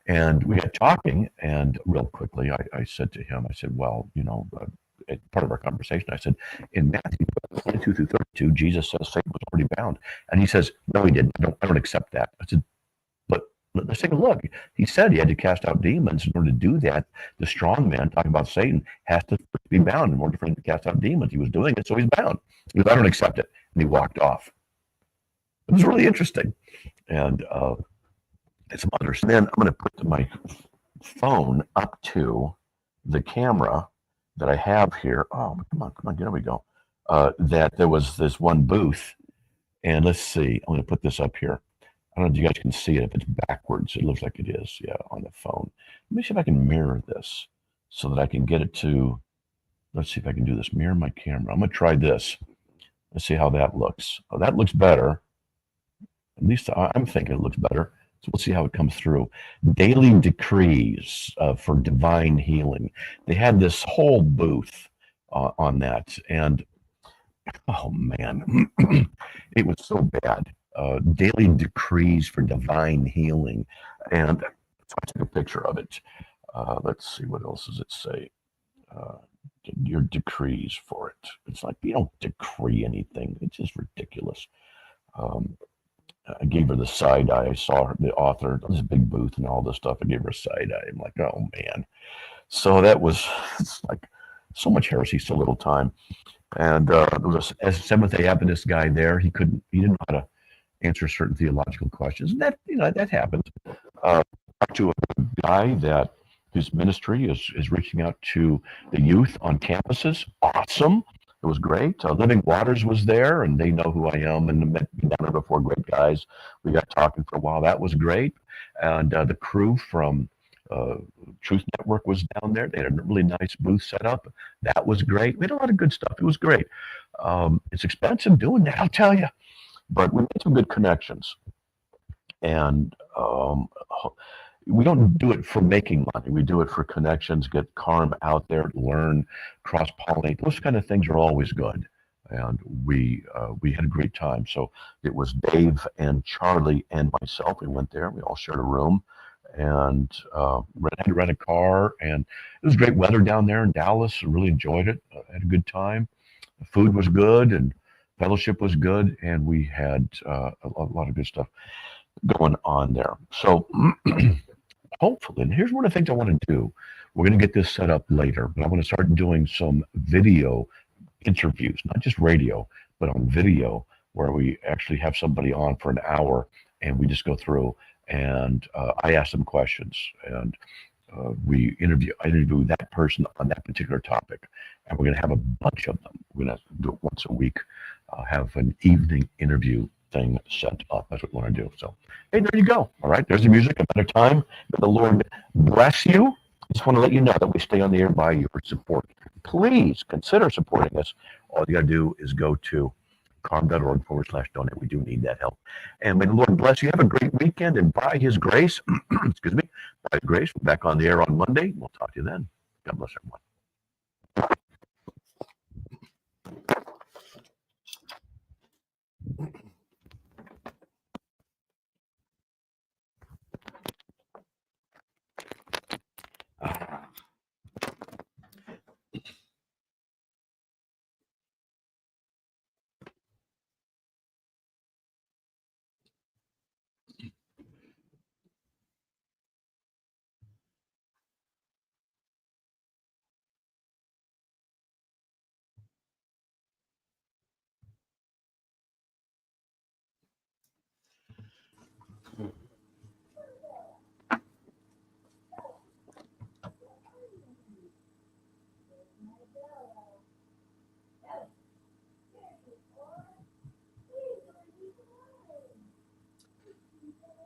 And we got talking, and real quickly, I said to him, I said, well, part of our conversation, I said, in Matthew 22 through 32, Jesus says Satan was already bound. And he says, no, he didn't. I don't accept that. I said, but let's take a look. He said he had to cast out demons. In order to do that, the strong man, talking about Satan, has to be bound in order for him to cast out demons. He was doing it, so he's bound. He goes, I don't accept it. And he walked off. It was really interesting. And some others. And then I'm going to put my phone up to the camera that I have here. Oh, come on, there we go. That there was this one booth, and let's see. I'm going to put this up here. I don't know if you guys can see it. If it's backwards, it looks like it is. Yeah, on the phone. Let me see if I can mirror this so that I can get it to. Let's see if I can do this. Mirror my camera. I'm going to try this. Let's see how that looks. Oh, that looks better. At least I'm thinking it looks better. So we'll see how it comes through. Daily decrees for divine healing. They had this whole booth on that. And, oh, man, it was so bad. Daily decrees for divine healing. And so I took a picture of it. Let's see, what else does it say? Your decrees for it. It's like, you don't decree anything. It's just ridiculous. I gave her the side eye. I saw her, the author, this big booth and all this stuff. I gave her a side eye. I'm like, oh man. So it's like so much heresy, so little time. And there was a Seventh-day Adventist guy there. He didn't know how to answer certain theological questions. And that happens. To a guy that his ministry is reaching out to the youth on campuses. Awesome. It was great. Living Waters was there, and they know who I am, and met me down there before. Great guys. We got talking for a while. That was great. And the crew from Truth Network was down there. They had a really nice booth set up. That was great. We had a lot of good stuff. It was great. It's expensive doing that, I'll tell you, but we made some good connections. And we don't do it for making money. We do it for connections, get Carm out there, learn, cross-pollinate. Those kind of things are always good. And we had a great time. So it was Dave and Charlie and myself. We went there. We all shared a room and had to rent a car. And it was great weather down there in Dallas. I really enjoyed it. Had a good time. The food was good and fellowship was good. And we had a lot of good stuff going on there. So hopefully, and here's one of the things I want to do. We're going to get this set up later, but I want to start doing some video interviews, not just radio, but on video, where we actually have somebody on for an hour and we just go through and I ask them questions and I interview that person on that particular topic. And we're going to have a bunch of them. We're going to do it once a week, have an evening interview thing set up. That's what we want to do. So, hey, there you go. All right, there's the music. Another time. May the Lord bless you. I just want to let you know that we stay on the air by your support. Please consider supporting us. All you got to do is go to carm.org/donate. We do need that help. And may the Lord bless you. Have a great weekend. And by His grace, excuse me, by His grace, we're back on the air on Monday. We'll talk to you then. God bless everyone.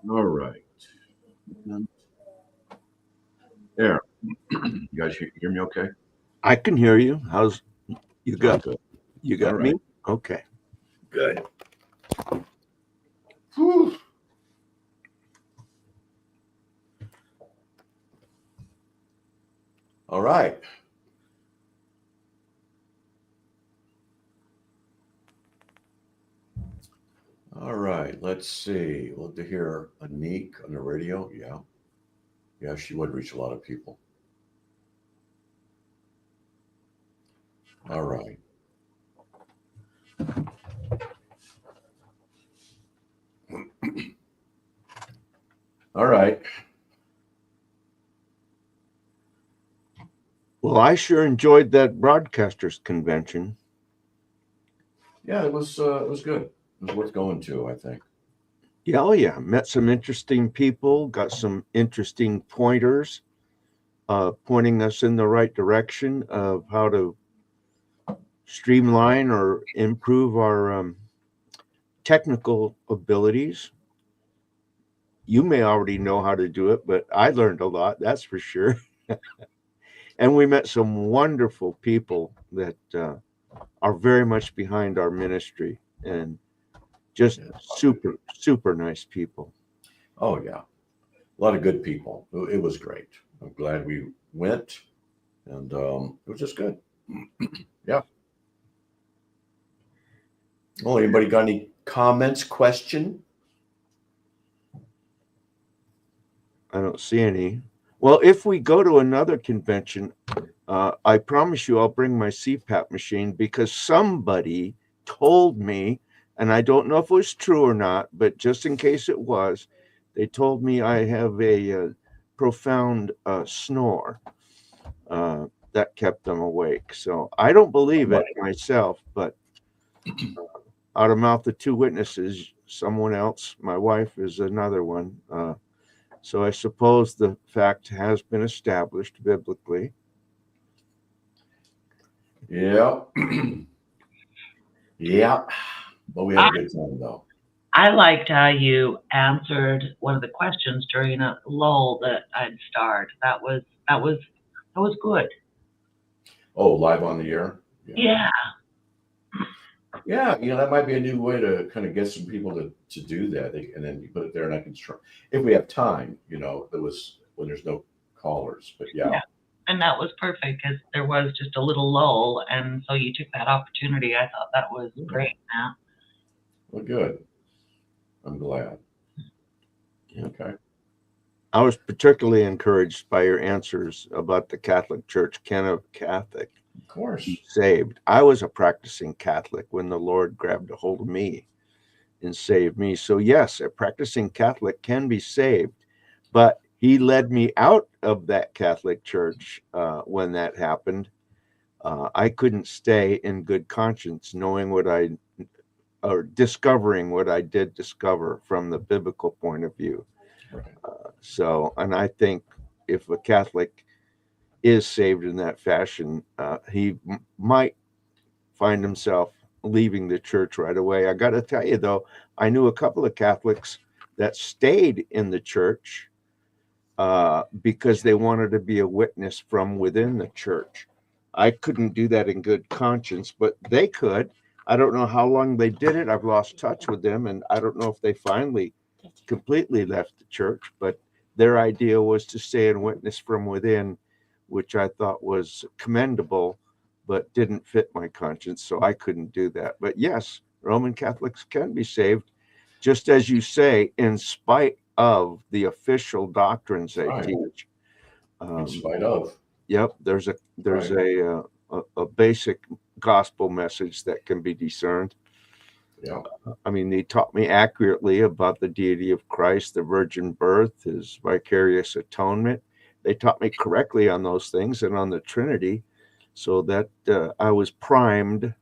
All right. There. You guys hear me okay? I can hear you. How's you got good. You got All me? right. Okay. Good. Whew. All right. All right. Let's see. Love to hear Anik on the radio. Yeah. Yeah, she would reach a lot of people. All right. All right. Well, I sure enjoyed that broadcasters convention. Yeah, it was good. It was worth going to, I think. Yeah, oh yeah. Met some interesting people, got some interesting pointers, pointing us in the right direction of how to streamline or improve our technical abilities. You may already know how to do it, but I learned a lot, that's for sure. And we met some wonderful people that are very much behind our ministry and just super nice people. Oh, yeah. A lot of good people. It was great. I'm glad we went, and it was just good. Yeah. Well, anybody got any comments, question? I don't see any. Well, if we go to another convention, I promise you I'll bring my CPAP machine, because somebody told me, and I don't know if it was true or not, but just in case it was, they told me I have a profound snore that kept them awake. So I don't believe it myself, but out of mouth of two witnesses, someone else, my wife is another one. So I suppose the fact has been established biblically. Yeah. Yeah, but we had a good time though. I liked how you answered one of the questions during a lull that I'd starred. That was good. Oh, live on the air. Yeah. Yeah, that might be a new way to kind of get some people to do that. And then you put it there and I can if we have time, there was when there's no callers. But yeah. And that was perfect because there was just a little lull, and so you took that opportunity. I thought that was great, Matt. Well, good. I'm glad. Okay. I was particularly encouraged by your answers about the Catholic Church. Ken of Catholic. Of course. Saved. I was a practicing Catholic when the Lord grabbed a hold of me and saved me. So yes, a practicing Catholic can be saved, but he led me out of that Catholic church when that happened. I couldn't stay in good conscience knowing or discovering what I did discover from the biblical point of view. And I think if a Catholic is saved in that fashion, he might find himself leaving the church right away. I got to tell you, though, I knew a couple of Catholics that stayed in the church because they wanted to be a witness from within the church. I couldn't do that in good conscience, but they could. I don't know how long they did it. I've lost touch with them, and I don't know if they finally completely left the church, but their idea was to stay and witness from within, which I thought was commendable, but didn't fit my conscience, so I couldn't do that. But yes, Roman Catholics can be saved, just as you say, in spite of the official doctrines they teach. In spite of. Yep, there's a basic gospel message that can be discerned. Yeah. I mean, they taught me accurately about the deity of Christ, the virgin birth, his vicarious atonement. They taught me correctly on those things and on the Trinity, so that I was primed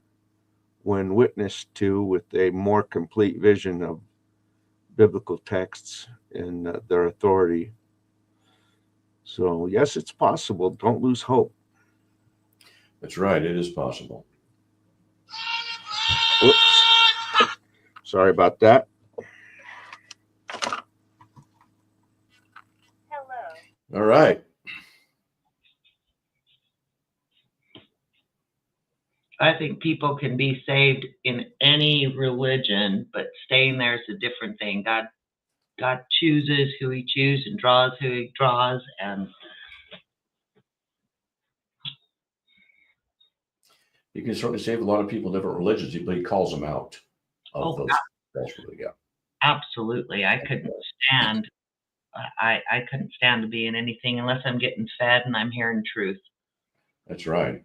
when witnessed to with a more complete vision of biblical texts and their authority. So yes, it's possible. Don't lose hope. That's right. It is possible. Oops. Sorry about that. All right. I think people can be saved in any religion, but staying there is a different thing. God chooses who he chooses and draws who he draws, and You can certainly save a lot of people in different religions, but he calls them out of those. Yeah. Absolutely. I couldn't stand. I couldn't stand to be in anything unless I'm getting fed and I'm hearing truth. That's right.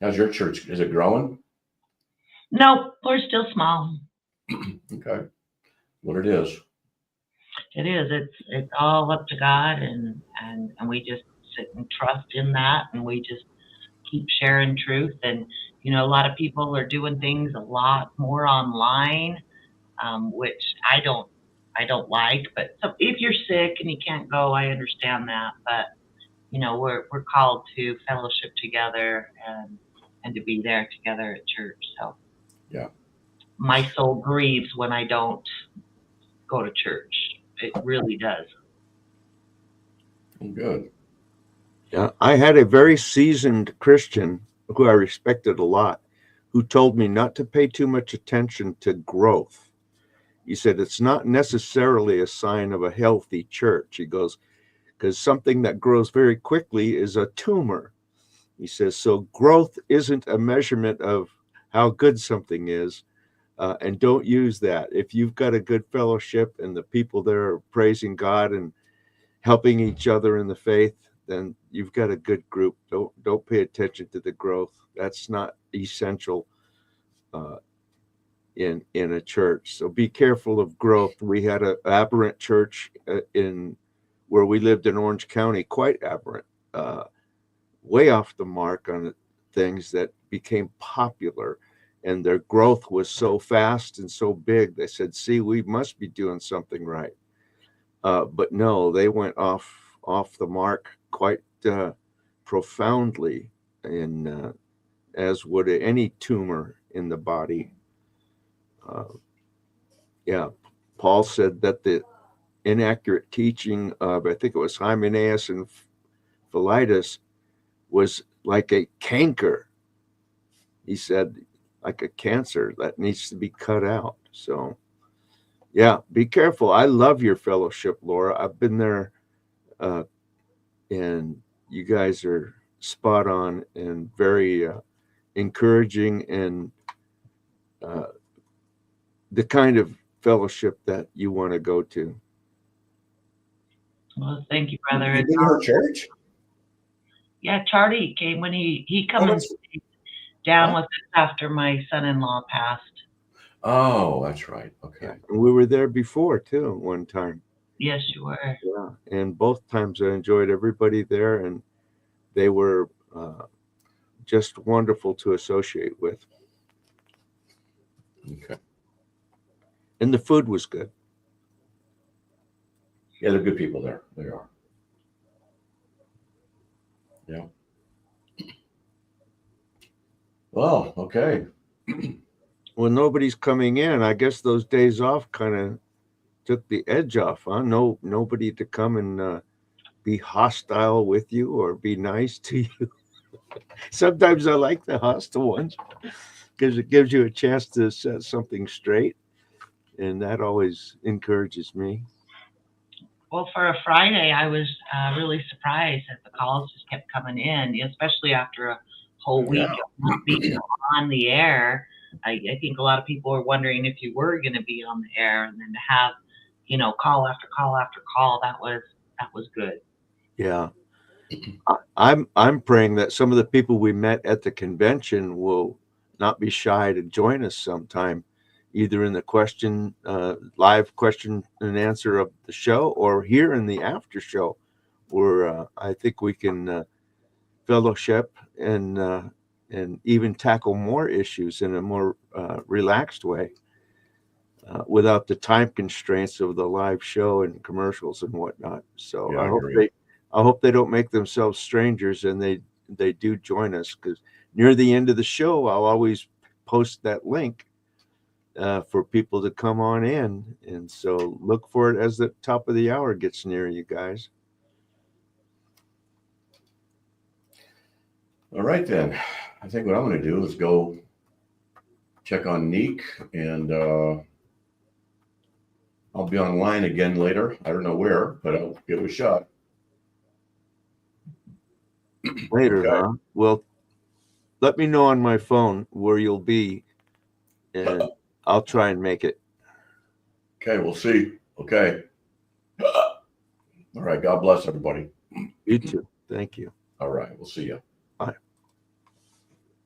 How's your church? Is it growing? No, we're still small. Okay. What it is. It is. It's all up to God, and we just sit and trust in that, and we just keep sharing truth. And a lot of people are doing things a lot more online, which I don't like. But if you're sick and you can't go, I understand that. But we're called to fellowship together and to be there together at church. So yeah, my soul grieves when I don't go to church. It really does. Good. Yeah, I had a very seasoned Christian who I respected a lot, who told me not to pay too much attention to growth. He said it's not necessarily a sign of a healthy church. He goes, because something that grows very quickly is a tumor. He says, so growth isn't a measurement of how good something is, and don't use that. If you've got a good fellowship and the people there are praising God and helping each other in the faith, then you've got a good group. Don't pay attention to the growth. That's not essential in a church. So be careful of growth. We had an aberrant church in where we lived in Orange County, quite aberrant, way off the mark on things that became popular, and their growth was so fast and so big. They said, see, we must be doing something right. But no, they went off the mark quite profoundly, and as would any tumor in the body. Yeah, Paul said that the inaccurate teaching of, I think it was Hymenaeus and Philetus, was like a canker. He said, like a cancer that needs to be cut out. So, yeah, be careful. I love your fellowship, Laura. I've been there, and you guys are spot on and very encouraging, and the kind of fellowship that you want to go to. Well, thank you, brother. You been to her church? Yeah, Charlie came when he come and stayed down with us after my son-in-law passed. Oh, that's right. Okay. We were there before too, one time. Yes, you were. Yeah, and both times I enjoyed everybody there, and they were just wonderful to associate with. Okay. And the food was good. Yeah, they're good people there. They are. Yeah. Well, okay. When nobody's coming in, I guess those days off kind of took the edge off, huh? Nobody to come and be hostile with you or be nice to you. Sometimes I like the hostile ones because it gives you a chance to set something straight, and that always encourages me. Well, for a Friday, I was really surprised that the calls just kept coming in, especially after a whole week of not being on the air. I think a lot of people were wondering if you were going to be on the air, and then to have, call after call after call, that was good. Yeah. I'm praying that some of the people we met at the convention will not be shy to join us sometime, either in the live question and answer of the show or here in the after show, where I think we can fellowship and even tackle more issues in a more relaxed way without the time constraints of the live show and commercials and whatnot. So Yeah, I hope they don't make themselves strangers and they do join us, because near the end of the show, I'll always post that link for people to come on in. And so look for it as the top of the hour gets near, you guys. All right, then. I think what I'm going to do is go check on Neek, and I'll be online again later. I don't know where, but I'll give it a shot. Later, Okay. huh? Well, let me know on my phone where you'll be, and I'll try and make it. Okay, we'll see. Okay. All right. God bless everybody. You too. Thank you. All right. We'll see you.